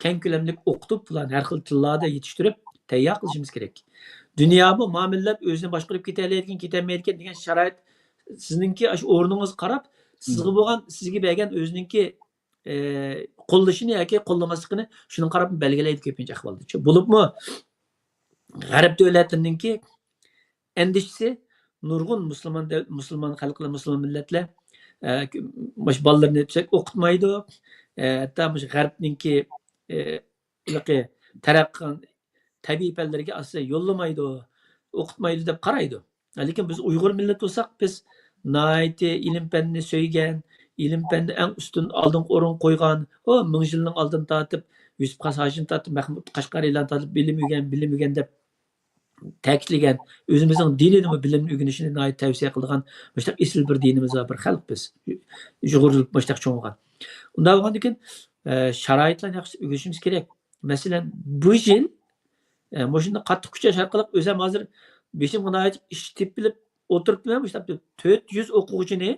keng ko'lamli o'qitib, bularni har xil tillarda yetishtirib, tayyor qilishimiz kerak. Dunyo bu muomillar o'zini boshqarib ketalayotgan, ketolmayotgan degan sharoit sizningki shu o'rningiz qarab, sizga bo'lgan, sizga bergan o'ziningki qo'llashini yoki qo'llamasligini shuni qarab belgilaydi ko'pincha ahvolda. Bo'libmi g'arb davlatlarininki endişesi nurg'un musulmon xalqlar, musulmon millatlar mush bolalarni o'qitmaydi. Hatto mush g'arbninki taraqqi tabiiy fanlarga asli yo'llamaydi, o'qitmaydi deb qaraydi. Lekin biz Uyg'ur millat bo'lsak, biz nayti ilm fanni söygan, ilm fanni eng ustun oldin o'rin qo'ygan, o 1000 yilning oldin tortib, Yusuf Qas Hoshim tortib, Mahmud Qashqariylar tortib bilim o'rgan deb ta'kidlagan, o'zimizning dinini bilimni o'rganishini nayt tavsiya qilgan boshqa esil bir dinimiz va bir xalq biz. Uyg'urlik boshqa cho'ngan. Unda bo'lgandan keyin sharoitlarni yaxshi o'rganishimiz kerak. Masalan, bu yil mashunda qattiq kuchash orqali o'zim hozir beshimga nayt ish tepilib o'tiribman. Mushtab 400 o'quvchini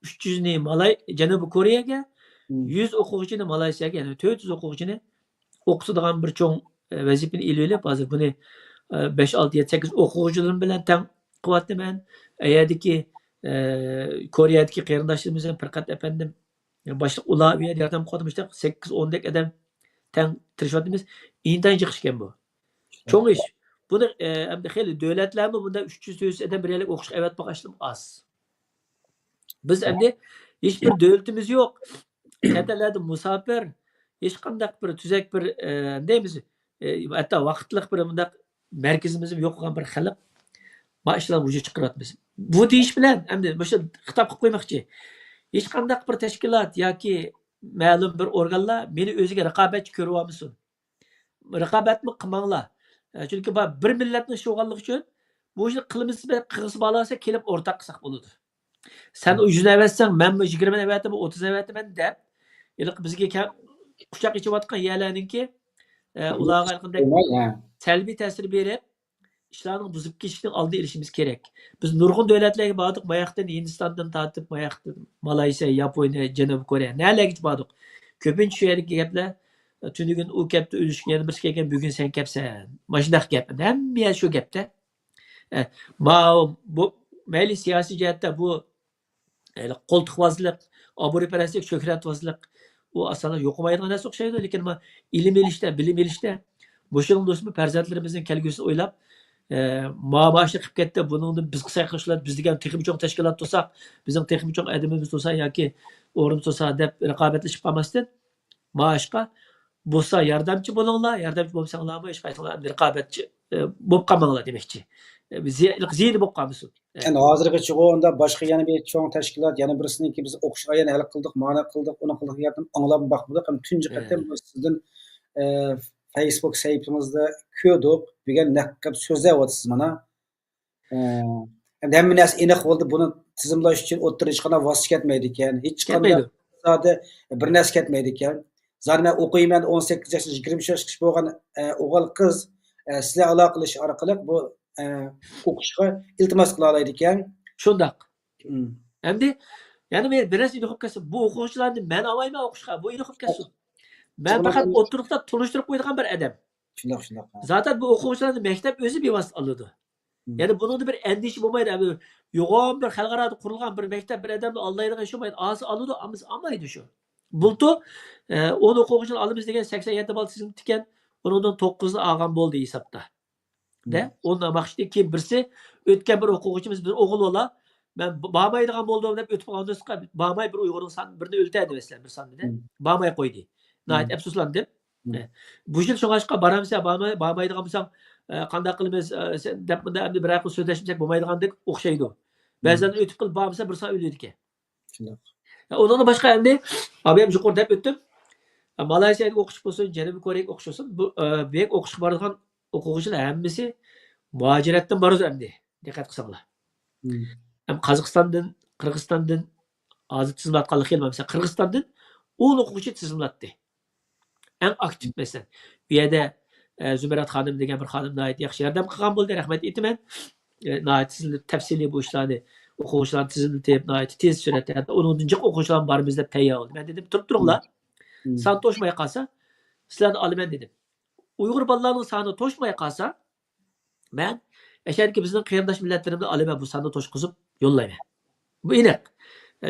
300 ni Janubiy Koreyaga, 100 o'quvchini Malayziyaga, ya'ni 400 o'quvchini o'qitadigan bir cho'ng vazifani ilib hozir buni 5, 6, 7, 8 o'quvchilarim bilan tang qilyapman. Ayadiki Koreyadagi qarindoshlarimiz ham faqat efendim boshqa ular bu yerda yordam qilmoqda 8, 10 dek odam tang tirishyapmiz. Intayin chiqishgan bu. Cho'ng ish. Buni endi xeyli davlatlarmi bunda 300 odam birlik o'qishga avat boqishlim az. Biz endi hech bir davlatimiz yo'q. Chetlarda musafir hech qanday bir tuzak bir deymiz. Hatto vaqtliq bir bundaq merkezimiz yo'q bo'lgan bir xalq mashlar vujud chiqaryapmiz. Bu deyish bilan endi o'sha xitob qilib qo'ymoqchi. Hech qanday bir tashkilot yoki ma'lum bir organlar meni o'ziga raqobatchi ko'rib olmasin. Raqobatni qilmanglar. Chunki bir millatning sho'g'anligi uchun bu ishni qilimiz qilg'isi bo'lsa kelib o'rtaq qilsak bo'ladi. Sen o 100 avatsang, men 20 avatim, 30 avatim deb, bizga quchoq ichayotgan yerlarninki ularga qanday salbiy ta'sir berib, ishlarning buzib ketishini oldini olishimiz kerak. Biz nurg'un davlatlarga bordik, Mayaqdan, Hindistondan tortib, Mayaqdan, Malayziya, Yaponiya, Janubiy Koreya, nelarga bordik. Ko'pincha shu yerga gaplar, tunugun u gapda o'lishga yana birisi kelgan, bugun sen gapsan. Mashinaq gap. Hamma shu gapda. Bu mayli siyosiy jihatda bu qo'ltiqvozlik, obro'parastlik, sho'hratvozlik u aslida yo'qolmaydigan narsa o'xshaydi, lekin ilm elishda, bilim elishda bo'shing do'stmi farzandlarimizning kelgusini o'ylab, maoshi qilib ketdi, buningni biz qilsak qilishlar, biz degan texnik cho'ng tashkilot bo'lsak, bizning texnik cho'ng adamimiz bo'lsa yoki o'rin bo'lsa deb raqobatlashib qolmasdan, maoshqa bo'lsa yordamchi bo'linglar, yordamchi bo'lsanglarmi, hech qaysi raqobatchi bo'lib qolmanglar demoqchi. Ziyni bo'lib qolmasin. Yani hozirgacha onda boshqa yana bir cho'ng tashkilot, yana birisiniki biz o'qishga yana hal qildik, ma'no qildik, uni qildik, gapni anglab boqmadik. Ham tunji qatam sizdan Facebook sayfimizda ko'rdik. Bugun naqab so'zlayapsiz mana. Endi hamma narsa aniq bo'ldi. Buni tizimlash uchun o'ttirib hech qanday vosita ketmaydi ekan. Hech qanday Ketmaydi. iqtisodiy bir narsa ketmaydi ekan. Zaten men o'qiyman 18 yosh, 20 yosh bo'lgan o'g'il qiz sizlar aloqalash orqali bu o'qishga iltimos qila oladi ekan. Shundaq. Endi yani men bir narsa ilhop kelsin. Bu o'quvchilarni men olmayman o'qishga. Bu ilhop kelsin. Ben faqat o'tiribda tunishtirib qo'ydigan bir adam. Shundoq. Zaten bu o'quvchilarni maktab o'zi bevosita oladi. Yani bunun bir endişe bo'lmaydi. Yo'g'on bir xalqaro qurilgan bir maktab bir odamni olmaydigan shu maydi. Ozi oladi, olmaydi shu. Bultu 10 o'quvchini olamiz degan 87 ball tizim ekan. Undan 9 ni olgan bo'ldi hisobda. De, ondan baxshida keyin birsi o'tgan bir o'quvchimiz bir o'g'il bola ben bormaydigan bo'ldim deb o'tib qoldiska bormay bir Uyg'urning soni birini o'ltadi deslar bir sonida. Bormay qo'ydi. Nayt afsuslandim. Bu yil shunga boramsa bormaydigan bo'lsam qanday qilamiz deb bunda endi bir aql so'zlashmasak bo'lmaydigandek o'xshaydi. Ba'zan o'tib qilib bormasa bir son o'ladi ekan. Shunday. Ondan boshqa endi abim yuqori deb o'tdim. Malayziyada o'qish bo'lsin, Janubiy Koreyaga o'qish bo'lsin, bu bek o'qishga boradigan o'quvchilar hammasi muajiratdan boradi endi. Diqqat qilsanglar. Ham Qozog'istondan, Qirg'izistondan hozir tizimlatganlik kelmasa, Qirg'izistondan 10 o'quvchi tizimlatdi. Eng aktiv mesela. Bu yerda Zümerat xonim degan bir xonim nayt yaxshi yordam qilgan bo'ldi, rahmat aytaman. Nayt tafsiliy bu ishlarni o'quvchilarni tizimlatib, nayt tez suratda 10-chi o'quvchilar bormiz deb tayyor oldi. Men dedim, turib turinglar. Son to'shmay qolsa, sizlarni olaman dedim. Uyg'ur bolalarning soni to'shmay qolsa, men eşerki bizning qarindosh millatlarimni olaman bu sonni to'shqizib yo'llayman. Bu aniq.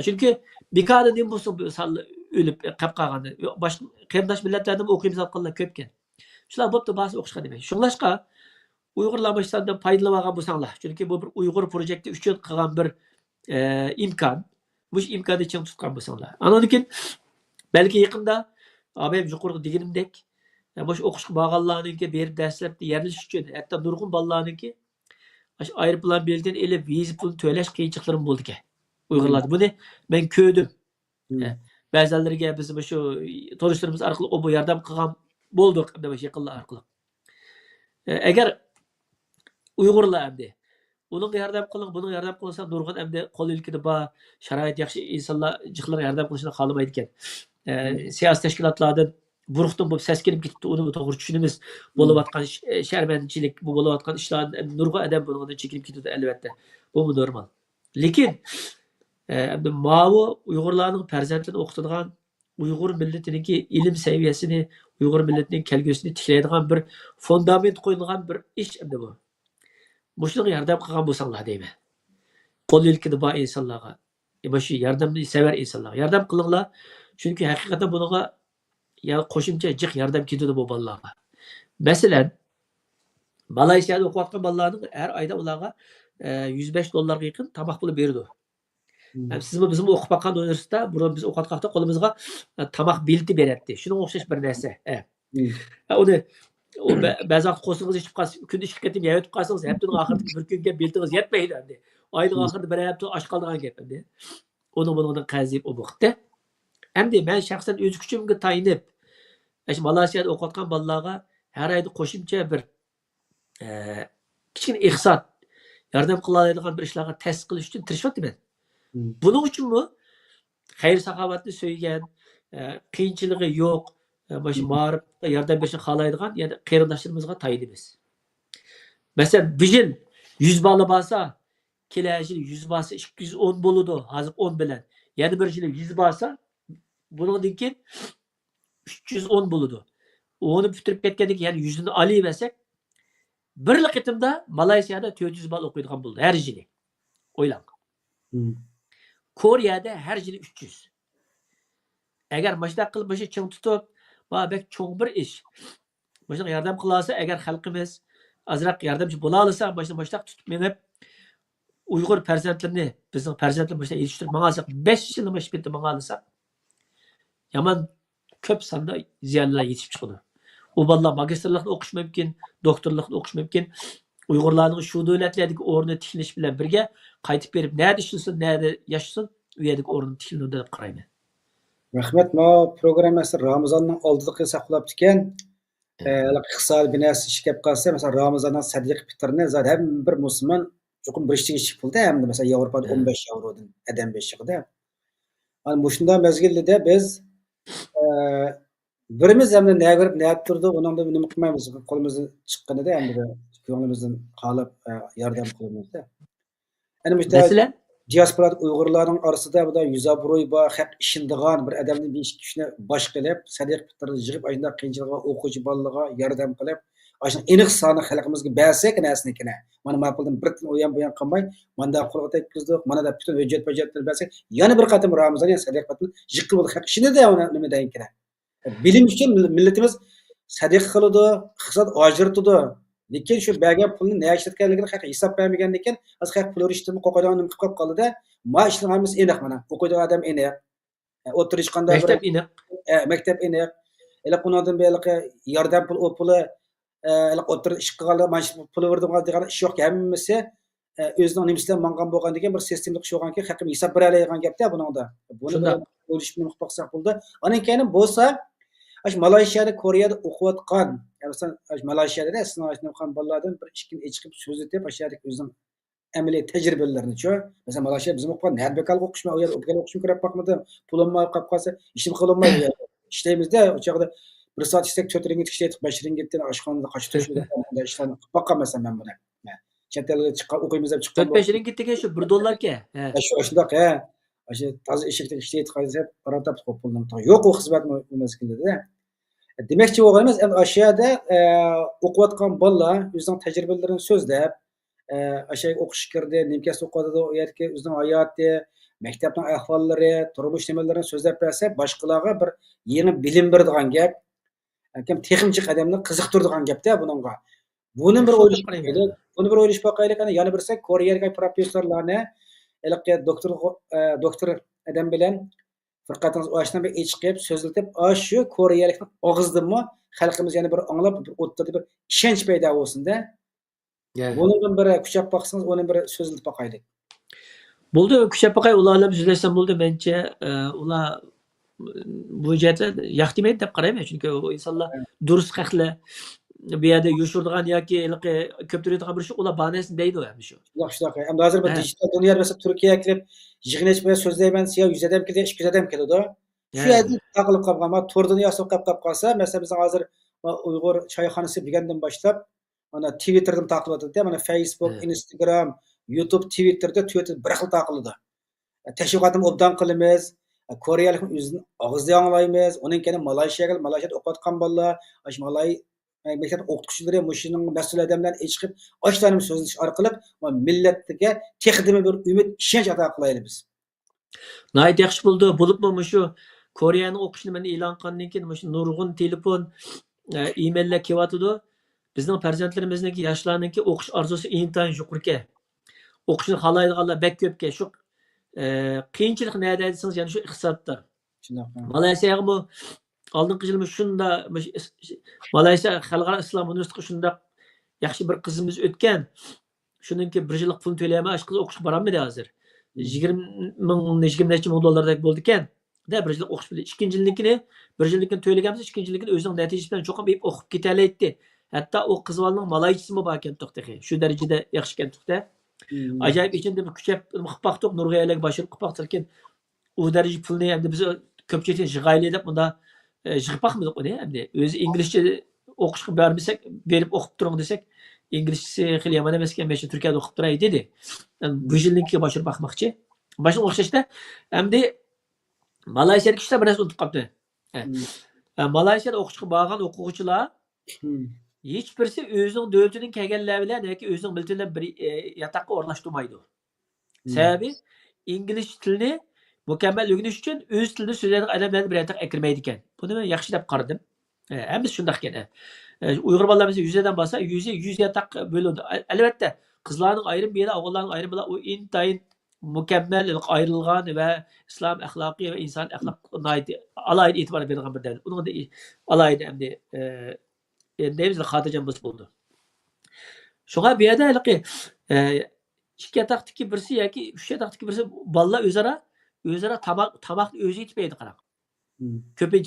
Chunki bekada nim bo'lsa bu sonli o'lib qolib qolganda, boshqa qarindosh millatlardan o'qiymiz qilganlar ko'p ekan. Shular bo'pti, ba'zi o'qishga demak. Shunlashqa Uyg'urlar ishlardan foydalanib olgan bo'lsanglar, chunki bu bir Uyg'ur projekti uchun qilgan bir imkon. Bu imkonni ching tutgan bo'lsanglar. Andan keyin belki yaqinda abim yuqorgi deganimdek, bosh o'qishga borganlarningki berib dastlabda yerlish uchun, hatto nurg'un bolalarningki aeroplan biletini elib viza pulini to'lash qiyinchiliklarim bo'ldi ekan. Uyg'urlarda buni men ko'rdim. Ba'zilariga biz shu tanishlarimiz orqali bu yordam qilgan bo'ldik, endi o'sha yaqinlar orqali. Agar Uyg'urlar endi uning yordam qiling, buning yordam qilsa nurg'un endi qo'l ilkida bor, sharoit yaxshi insonlar jiqlar yordam qilishni xohlamaydi ekan. Siyosiy tashkilotlardan buruqdan bo'lib ses kelib ketibdi, uni to'g'ri tushunamiz. Bo'layotgan sharmanchilik, bu bo'layotgan ishlarni nurg'un odam bundan chekinib ketadi albatta. Bu normal. Lekin endi mavi Uyg'urlarning farzandlarini o'qitadigan Uyg'ur millatiniki ilm saviyasini, Uyg'ur millatining kelgusini tiklaydigan bir fundament qo'yilgan bir ish endi bu. Mushunga yordam qilgan bo'lsanglar deyman. Qo'l ilkida bor insonlarga, shu yordamni sevar insonlarga yordam qilinglar. Chunki haqiqatan bunga qo'shimcha jiq yordam ketadi bu bolalarga. Masalan, Malayziyada o'qiyotgan bolalarning har oyda ularga $105 yaqin tomoq puli berdi. Sizmi bizim o'qib baqqan universitetda, buni biz o'qiyotganda qo'limizga tomoq bileti beradi. Shunga o'xshash bir narsa. Uni ba'zi vaqt qo'singiz ichib qolsa, kunda ishga ketib yeyib qolsangiz, haftaning oxirida bir kunga biletingiz yetmaydi endi. Oyning oxirida bir hafta och qoladigan gap endi. Uni bundan qazib u vaqtda. Endi men shaxsan o'z kuchimga tayinib, Malayziyada o'qiyotgan bolalarga har oyda qo'shimcha bir kichkina iqtisod yordam qila oladigan bir ishlarga ta'sis qilish uchun tirishyapman. Buning uchunmi xayr saxovatni söygan, qiyinchiligi yo'q, shu ma'rifatga yordam berishni xohlaydigan, ya'ni qarindoshlarimizga tayinimiz. Masalan, bir yil 100 bola bo'lsa, kelajak 100 bo'lsa 210 bo'ladi, hozir 10 bilan. Yana bir yil 100 bo'lsa, bundan keyin 310 bo'ladi. Onu bitirib ketgandan keyin, ya'ni 100 ni olaversak, bir qitimda Malayziyada 400 bal o'qiydigan bo'ldi har yili. O'ylang. Koreyada har yili 300. Agar mashda qilib bo'sha ching tutib, bek cho'ng bir ish. Bo'sha yordam qilsa, agar xalqimiz azroq yordamchi bo'la olsa, mashda tutib menib Uyg'ur farzandlarini, bizning farzandlarimiz bo'sha yetishtirib mang'alsak, 5 yil mashda bitib mang'alsak, yaman ko'p sonda ziyonlar yetishib chiqadi. U bolalar magistrlikni o'qish mumkin, doktorlikni o'qish mumkin. Uyg'urlarning shu davlatlardagi o'rni tiklanish bilan birga qaytib berib, nerede ishlansin, nerede yashasın, u yerdagi o'rni tiklanadi deb qarayman. Rahmat, ma programmasi Ramazonning oldida qilsa qilibdi ekan. iqtisodiy binasi ish kelib qolsa, masalan, Ramazondan sadiq fitrni zaten hem bir Müslüman çokum bir işçi iş pulda hem de mesela Avrupa'da 15 eurodan adam beşiğide. Hani muşunda mezgilde biz birimiz hem de ne görüp ne yaptırdı onun da nima qilmaymiz. Qo'limizdan chiqqanida ham bir ko'nglimizdan xohlab yordam qilamiz-da. Ana bu Masalan, diaspora Uyg'urlarning orasida bu da yuzabro'y bor, haq ishindigan bir odamni besh kishini bosh qilib, sadiq fitrni yig'ib, ayda qiyinchilikqa o'quvchi bolalarga yordam qilib, ashuna aniq soni xalqimizga bersak narsanikini. Mana ma'quldan bir tin o'yan bu yan qilmay, manda qo'lga tekkizdik, mana da butun hujjat-hujjatlarni bersak, yana bir qatim Ramazon sadiq fitrni yig'ib xalq ishini-da nima deyin kerak. Bilim uchun millatimiz sadiq qiladi, iqtisod ajratadi. Lekin shu bergan pulni nega ishlatganligini haqi hisob bermagandan keyin hozir haq pul urishdimi, qo'qaydan nima qilib qoldi-da, ma ishlar hammasi aniq mana. O'qiydigan odam aniq. O'tirish qanday bir maktab iniq. maktab aniq. Ila qo'nodan beliqi yordam pul, o puli ila o'tirib ish qilganlar, mana shu pul verdim degan ish yo'q. Hammasi o'zining nimasidan mangan bo'lgan degan bir sistemli ish bo'lganki, haqim hisob bera oladigan gapda buningda. Buni Shundoq. o'ylashni nima qilib qolsak bo'ldi. Anan keyin bo'lsa Malayziyada, Koreyada o'qiyotgan, masalan, Malayziyada sinashgan bolalardan bir ikki chiqib so'zlatib, ashadagi o'zining amaliy tajribalarini-chi. Masalan, Malayziyada bizim o'qigan Narbekal o'qishma, u yerda o'qishim kerak bo'lmadi. Pulimni qolib qolsa, ishim qilinmaydi. Ishlaymiz-da, o'sha yerda bir soat ishlab 4 ringgit ishlaydik, 5 ringgitdan oshxonada qochib turishdi. Ishlarni qilib boqqan masalan men buni. Chet elga chiqqan o'qiymiz deb chiqqan. 4-5 ringgit degan shu 1 dollarga. Shundoq, O'sha toza eshikda ishlaydi qolsa, qarab topib pulni. Yo'q, u xizmat mas'ulida. Demakchi bo'lganimiz endi Ashiyada o'qiyotgan bolalar o'zining tajribalarini so'zlab, o'sha o'qish kirdi, nimkasi o'qidi, u yerga o'zining hayoti, maktabning ahvollari, turmush nimalarini so'zlab bersa, boshqalarga bir yangi bilim beradigan gap, kim texnik qadamni qiziqtiradigan gapda buningga. Buni bir o'ylash kerak. Buni bir o'ylash boqaylik, ana yana birsa Koreyalik professorlarni, doktor adam bilan fırqatınız o aşdan bir çıkıp sözletip şu Koreyalikning og'zidanmi xalqimiz yana bir anglab bir o'ttirdi bir ishonch paydo bo'lsin-da. Bundan biri kuchab baqsangiz, onun bir so'zlatib baqaylik. Bo'ldi, kuchab baqay ular bilan so'zlashsam bo'ldi. Mencha ular bu jihatda yo'q demaydi deb qarayman. Chunki u insonlar durust haqli bu yerda yoshirdigan yoki ko'p turadigan bir shu ular banesini deydi u ham shu. Shunaqa. Endi hozir bir digital dunyo bo'lsa Turkiyaga kelib yig'inish bilan so'zlayman, siya 100 odam keldi, 200 odam keladi. Shu yerda taqilib qolgan, tur dunyosi qolib qolsa, masalan biz hozir Uyg'ur choyxonasi degandan boshlab mana Twitterdan taqib o'tadi, mana Facebook, Instagram, YouTube, Twitterda bir xil taqiladi. Tashviqotni obdan qilamiz. Koreyalik o'zini og'izda anglaymiz. Uning keyin Malayziyada o'qiyotgan bolalar, Malay maktab o'qituvchilari mushuning mas'ul odamlar chiqib, ochlarni so'zlash orqali millatga texdimi bir umid, ishonch ato qilaylik biz. Nayt yaxshi bo'ldi. Bo'libmi shu Koreyani o'qishni men e'lon qilgandan keyin shu nurg'un telefon, e-maillar kelyotidi. Bizning farzandlarimizniki, yoshlarniki o'qish orzusi intayin yuqorki. O'qishni xohlaydiganlar bek ko'pga. Shu qiyinchilik nada desangiz, ya'ni shu iqtisodda. Malayziyaga bu oldingi yilmi shunda Malayziya Xalqaro islom universitetiga shunda yaxshi bir qizimiz o'tgan. Shuningki 1 yillik pul to'layman, qiz o'qishga borolmaydi hozir. 20 necha ming dollardek bo'ldi ekan. Da 1 yillik o'qish bilan ikkinchi yilnikini 1 yillikini to'laganmiz, ikkinchi yillikini o'zining natijasi bilan cho'qib o'qib ketalaydi. Hatto o qizvalning malaychisi bor ekan to'xtaqi. Shu darajada yaxshi ekan to'xta. Ajoyib ichinde bir kuchab qilib Nurg'ayalik bashir qilib lekin u daraja pulni endi biz ko'pchilik yig'ayli deb bunda yig'ib baqmidik uni endi o'zi inglizcha o'qishga bermasak, berib o'qib turing desak, inglizchasi xili yomon emas ekan, men shu Turkiyada o'qib turay dedi. Bu yillikka bashir baqmoqchi. Bashir o'xshashda endi Malayziyada kishilar bir narsa unutib qoldi. Malayziyada o'qishga borgan o'quvchilar hech birisi o'zining davlatining kelganlar bilan yoki o'zining millatini bir yataqqa o'rnashtirmaydi. Sababi ingliz tilini mukammal o'rganish uchun o'z tilida so'zlaydigan odamlarni bir yataqqa kirmaydi ekan. Buni men yaxshi deb qaradim. Hammasi shunday ekan. Uyg'ur bolalarimiz 100 dan bo'lsa, 100 yataq bo'ladi. Albatta, qizlarning ayrim bir yerda, o'g'illarning ayrim bilan u intayin mukammal ayrılgan ve İslam ahlaki ve insan ahlakına alayda itibar verilgan bir devlet. Onun da alayda hem de devizli xatircamız buldu. Şuna bir yerde ki iki yataktaki birisi ya ki üç yataktaki birisi balla özara tamak özü itmeydi karak. Köpeği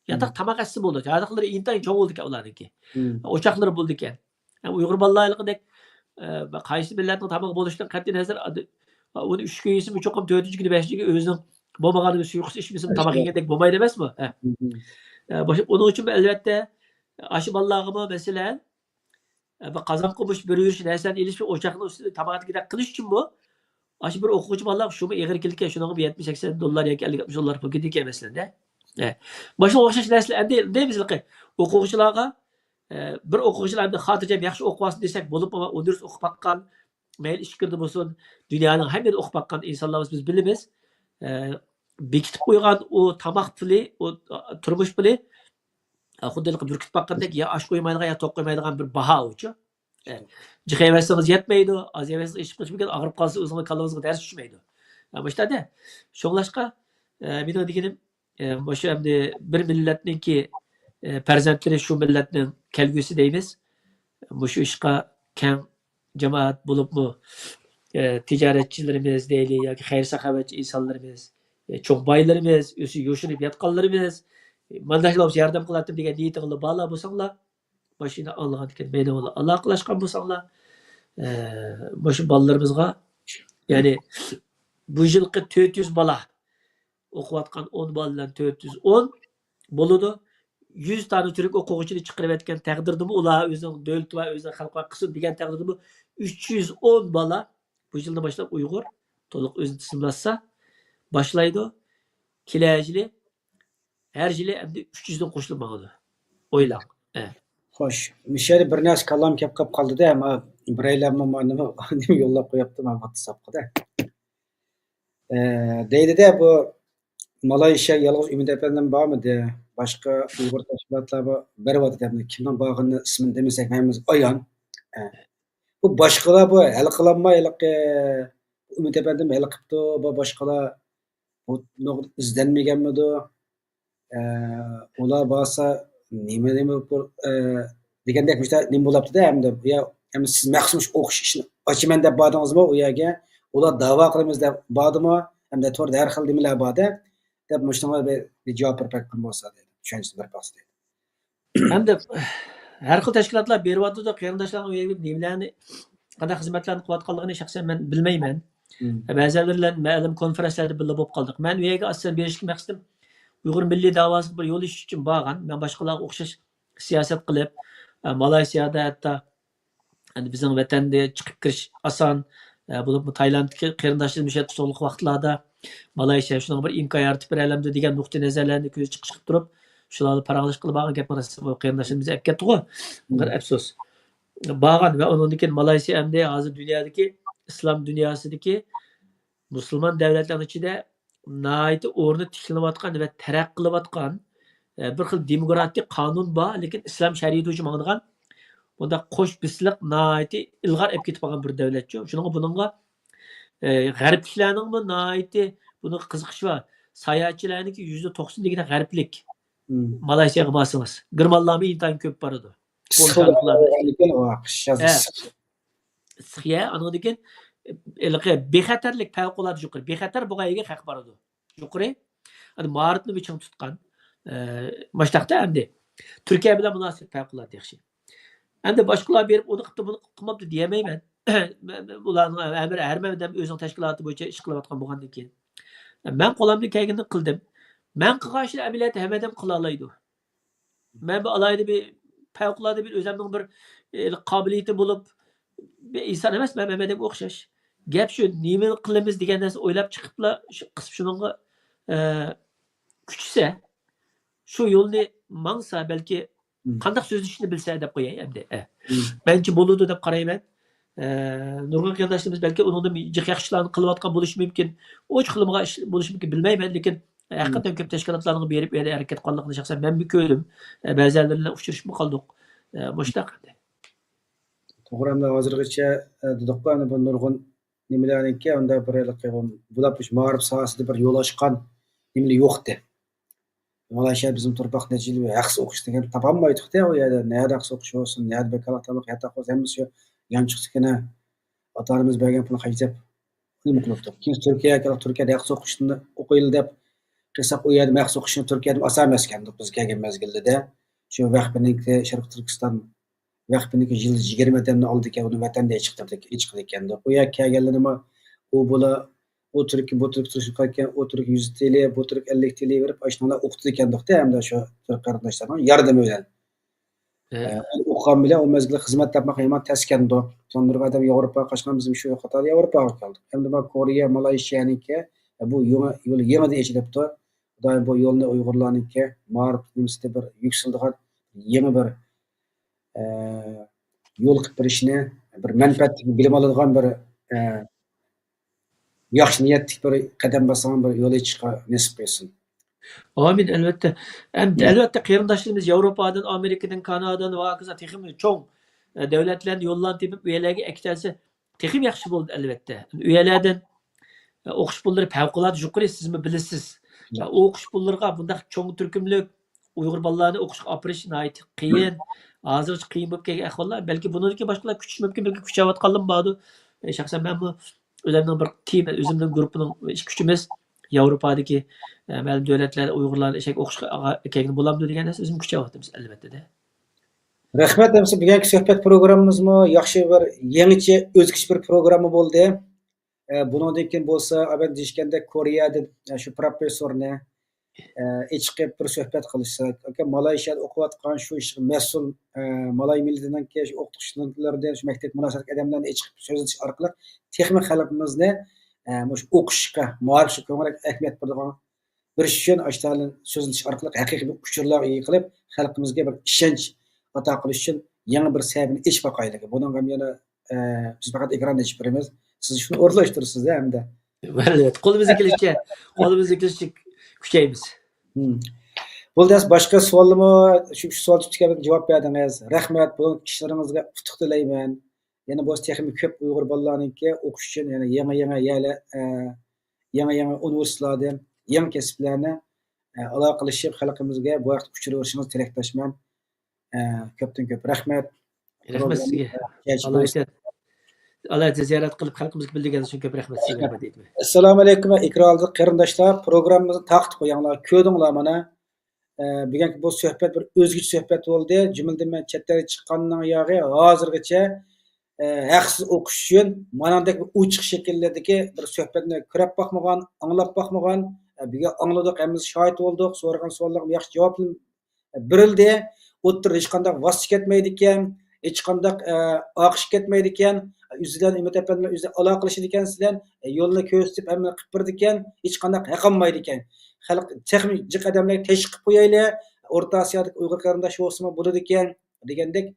Yatak tamak etsi bo'ldi. Yatakları intayin çoğ oldu ki ularniki. Hmm. Oçakları buldu ki. Uyghur ballaylıqdek qaysi millatning tamoq bo'lishidan qat'iy nazar uni 3 kun yesimi cho'qim 4-chi kuni 5-chi kuni o'zining bo'lmagani suyuqsiz ichmasam tamoq yegandek bo'lmaydi emasmi? Uning uchun albatta aşı ballarga masalan qazon qilib bir yurish narsani ilish o'choqni ustida tamoqdagidek qilish uchun bu aşı bir o'quvchi ballar shumi eg'ir kelgan shunga $70-80 yoki $50-60 pul ketgan masalanda. Boshqa o'xshash narsalar endi deymiz o'quvchilarga bir o'quvchilarni xotirjam yaxshi o'qisin desak bo'lib, o'durs o'qib baqqan, mayli ish kirdi bo'lsin, dunyoning hammasini o'qib baqqan insonlarimiz biz bilamiz. Bekitib qo'ygan o tamoq puli, o turmush puli xuddi burkitib baqqandek ya osh qo'ymaydigan ya to'q qo'ymaydigan bir baho uchi. Jixayversangiz yetmaydi, az yemaysiz ish qilishmagan, og'rib qolsa o'zingizga kalingizga dars tushmaydi. Bu ishda sho'nglashqa men deganim o'sha endi bir millatningki farzandlari shu millatning kelgusi deymiz. Shu ishqa keng jamoat bo'libmi tijoratchilarimiz deyli yoki xayr saxovatchi insonlarimiz, cho'q boylarimiz, o'zi yo'shinib yotganlarimiz, mana shular yordam qilatim degan niyatinglar borlar bo'lsanglar, mashina olgan ekan meni bilan aloqalashgan bo'lsanglar, shu bolalarimizga ya'ni bu yilqi 400 bola o'qiyotgan 10 boladan 410 bo'ladi. 100 tane Türk o'quvchini chiqarib aytgan taqdirdimi ular o'zining davlat va o'zining xalqqa qilsin degan taqdirdimi 310 bola bu yildan boshlab Uyg'ur to'liq o'zini tizimlasa boshlaydi. Kelajili her yili endi 300 dan qo'shilib boradi. O'ylang. Xo'sh, mishari bir narsa kallam kelib qoldi-da, ama biraylarni mana nima yo'llab qo'yapti mana WhatsAppga. Deydi-da bu Malayziya yalnız Ümit Efendim bormidi? Başka Uyg'ur tashkilotlari beryapti. Kimning borligini ismini demasak hammamiz ayon. Bu boshqalar bu hal qilinmay Ümit Efendim hal qilibdi, bu boshqalar bu izlanmaganmidi? Ular bo'lsa nima degandek nima bo'libdi-da endi endi siz maxsus o'qish ishini ochaman deb bordingizmi u yerga? Ular da'vo qilamiz deb bordimi? Hamda to'g'ri har xil nimalar borda deb mushtumlar bir javob bermoqchi bo'lsa dedi. Tushunchasiz bir pas dedi. Hamda har xil tashkilotlar beryapti-da, qarindoshlarga nimalarni qanday xizmatlarni qilayotganligini shaxsan men bilmayman. Ba'zan ma'lum konferenslarda birga bo'lib qoldik. Men u yerga aslan berishga maqsadim Uyg'ur milliy davosiga bir yo'l ish uchun borgan. Men boshqalarga o'xshash siyosat qilib, Malayziyada hatto bizning vatanda chiqib kirish oson bo'lib, Tailanddagi qarindoshlarimiz so'nggi vaqtlarda Malayziya shunga bir imkon yaratib berayapti degan nuqtai nazarlarni ko'z chiqib turib, shularni parag'lish qilib olgan gap emas. Bu qarindoshlarimiz olib ketdi-ku. Bir afsus. Borgan va undan keyin Malayziya hamda hozir dunyodagi islom dunyosidagi musulmon davlatlar ichida nihoyatda o'rni tiklanayotgan va taraqqiy qilayotgan bir xil demokratik qonun bor, lekin islom shariati uchun mangdigan bunda qo'sh bisliq nihoyatda ilg'or olib ketib qolgan bir davlatchi. Shuning buningga g'arbliklarning bu nihoyatda buni qiziqish va sayohatchilarniki %90 degan g'arblik Malayziyaga borsangiz, girmonlarmi intayin ko'p boradi. Sixiya andan keyin bexatarlik favqulodda yuqori, bexatar bo'lganiga haq boradi. Yuqori. Hani ma'rifni bichim tutgan mashtaqda endi Turkiya bilan munosabat favqulodda yaxshi. Endi boshqalar berib uni qildi, buni qilmabdi deyamayman. Ularning amir harmadam o'zining tashkiloti bo'yicha ish qilayotgan bo'lgandan keyin men qo'limdan kelganini qildim. Men qilgan ishni amaliyotda hammadan qila oladi. Men bu alayda bir favqulodda bir o'zimning bir qobiliyati bo'lib bir inson emas, men hammadan o'xshash. Gap shu, nima qilamiz degan narsa o'ylab chiqibla qisib shuningga kuchsa shu yo'lni mangsa balki qanday so'zlashni bilsa deb qo'yay endi. Menchi bo'ladi deb qarayman. Nurg'un qarindoshlarimiz balki undan yaxshilarni qilayotgan bo'lishi mumkin. O'ch qilingan ish bo'lishi mumkin bilmayman, lekin haqiqatan ko'p tashkilotlarga berib harakat qilganligini shaxsan men bir ko'rdim. Ba'zilar bilan uchrashib qoldik. Mushtaq. To'g'ri, hamda hozirgacha dedik-ku, bu nurg'un nimalarniki unda bir bulab ma'rif sohasida bir yo'l ochgan nimalar yo'qdi. Malayziya bizim torpaq necili yaxshi o'qish degan topolmaydik-da u yerda. Nerede yaxshi o'qish olsun, nerede bekarlik hatta qo'zamiz shu yanchiqsigina ota-onamiz bergan pulni qaytib nima qilibdi. Keyin Turkiyada yaxshi o'qishni o'qiydi deb qilsak u yerda mahsus o'qishni Turkiyada oson emas ekan biz kelgan mezgilda. Shu vaqtniki Sharq Turkiston vaqtniki yil 20 odamni oldi ekan, uni vatanda chiqtirdik, chiqdi ekan. Bu yer kelganlarimi u bola o Türk, bu Türk Türkiye, o Türk 100 TL, bu Türk 50 TL verip aşnalar okudu ekendik de hem de şu Türk kardeşlerine yardım öyle. Okugan bile o mezgilde hizmet yapmak hemen teskendi. Sonra adam Avrupa kaçkan bizim şu Katar Avrupa'ya kaldık. Hem de bak Kore, Malaysia'nınki bu yolu yeni de içilipti. Daim bu yolunu Uygurlarınki mağarip nimside bir yükseldiğen yeni bir yol kıpırışını bir menfaat bilim alıngan bir yaxshi niyatli bir qadam basan bir yo'lga chiqishga nasib qilsin. Amin elbette. Elbette qarindoshlarimiz Yevropadan, Amerikadan, Kanadadan va hokazo texim cho'ng davlatlarni yo'llan tepib uyalarga aktalsa texim yaxshi bo'ldi albatta. Uyalardan o'qish pullari favqulodda yuqori, siz mi bilasiz. O'qish pullariga bundaq cho'ng turkumlik Uyg'ur bolalarni o'qishga opirish nihoyat qiyin. Hozircha qiyin bo'lib kelgan ahvollar, balki buniki boshqalar kuchish mumkin, balki kuchayotganlar bordi. Shaxsan men bu o'zimning bir team, o'zimning gruppining ish kuchimiz Yevropadagi ma'lum davlatlar Uyg'urlarni ishga o'qishga kelgan bo'lamdi degan narsa o'zim kuchayapmiz albatta. Rahmat, hamsi bugungi suhbat programmamizmi yaxshi bir yangicha o'zgacha bir programma bo'ldi. Bundan keyin bo'lsa, aban deyishganda Koreyadan shu professorni chiqib bir suhbat qilishsak, Malayziyada o'qiyotgan shu ish mas'ul Malay millatidan keyin o'qituvchilardan shu maktab munosabat odamlarni chiqib so'zlash orqali texnik xalqimizni shu o'qishga, muarifga ko'proq ahamiyat beradigan bir ishni ashtalan so'zlash orqali haqiqiy uchurlar qilib xalqimizga bir ishonch ato qilish uchun yangi bir sababni ish vaqaylik. Bundan ham yana biz faqat ekranda ish beramiz. Siz shuni o'rlashtirasiz hamda. Albatta, qo'limizga kelishicha kuchaymiz. Bo'ldi, boshqa savolmi? Shu savol tutgan javob berdingiz. Rahmat, bu kishilaringizga utuq tilayman. Yana bu texnik ko'p Uyg'ur bolalarniki o'qish uchun yana yangi universitetlardan yangi kasblarni aloqa qilishib xalqimizga bu vaqt uchur verishingizni tilakdoshman. Ko'pdan ko'p rahmat. Rahmat sizga. Allah ziyorat qilib xalqimizga bildirganingiz uchun ko'p rahmat sizga. Assalomu alaykum ikromli qarindoshlar. Programmamizni taqib qo'yinglar. Ko'rdinglar mana. Bugungi bu suhbat bir o'zgacha suhbat bo'ldi. Jumladan men chetlarga chiqqandan yog'i hozirgacha haqsiz o'qish uchun manandek uchiq shakllardagi bir suhbatni ko'rib boqmagan, anglab boqmagan, buga angladik, hammamiz shohid bo'ldik, so'ragan savollarga yaxshi javob berildi. O'ttir hech qanday vos ketmaydi ekan, hech qanday oqish ketmaydi ekan. Yüzüden Ümit Efendi'yle yüzde alakalışı diken sizden yolunu köstüp hemen kıpırdı diken hiç kandak yakanmaydı diken. Halk teknik adamlar teşvik koyayla Orta Asya'daki Uygur karındaşı olsun bu da diken dikendek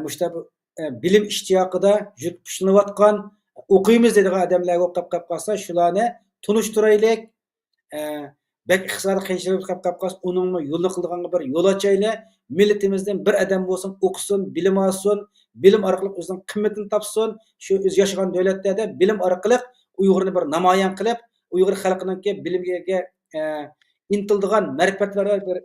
müştabi bilim iştiyakıda jürt pişinivatkan okuyumuz dediği adamlar okuyup kapkasa şularını tunuşturayla belki iqtisadi qiyinchilik kapkasa onun yolunu kıldığın bir yol açayla milletimizden bir adam olsun okusun, bilim alsın, bilim orqali o'zining qimmatini topsin, shu o'z yashagan davlatlarda bilim orqali Uyg'urni bir namoyon qilib, Uyg'ur xalqininki bilimga intildigan marifatlar bir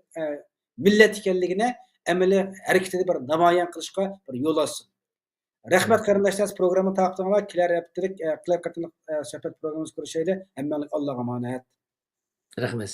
millat ekanligini amaliy harakatida bir namoyon qilishga bir yo'l olsin. Rahmat qarindoshlar, programmani taqdimlar, kelar haftalik suhbat programmamiz ko'rishayli. Hammanglar Allohga omonat. Rahmat.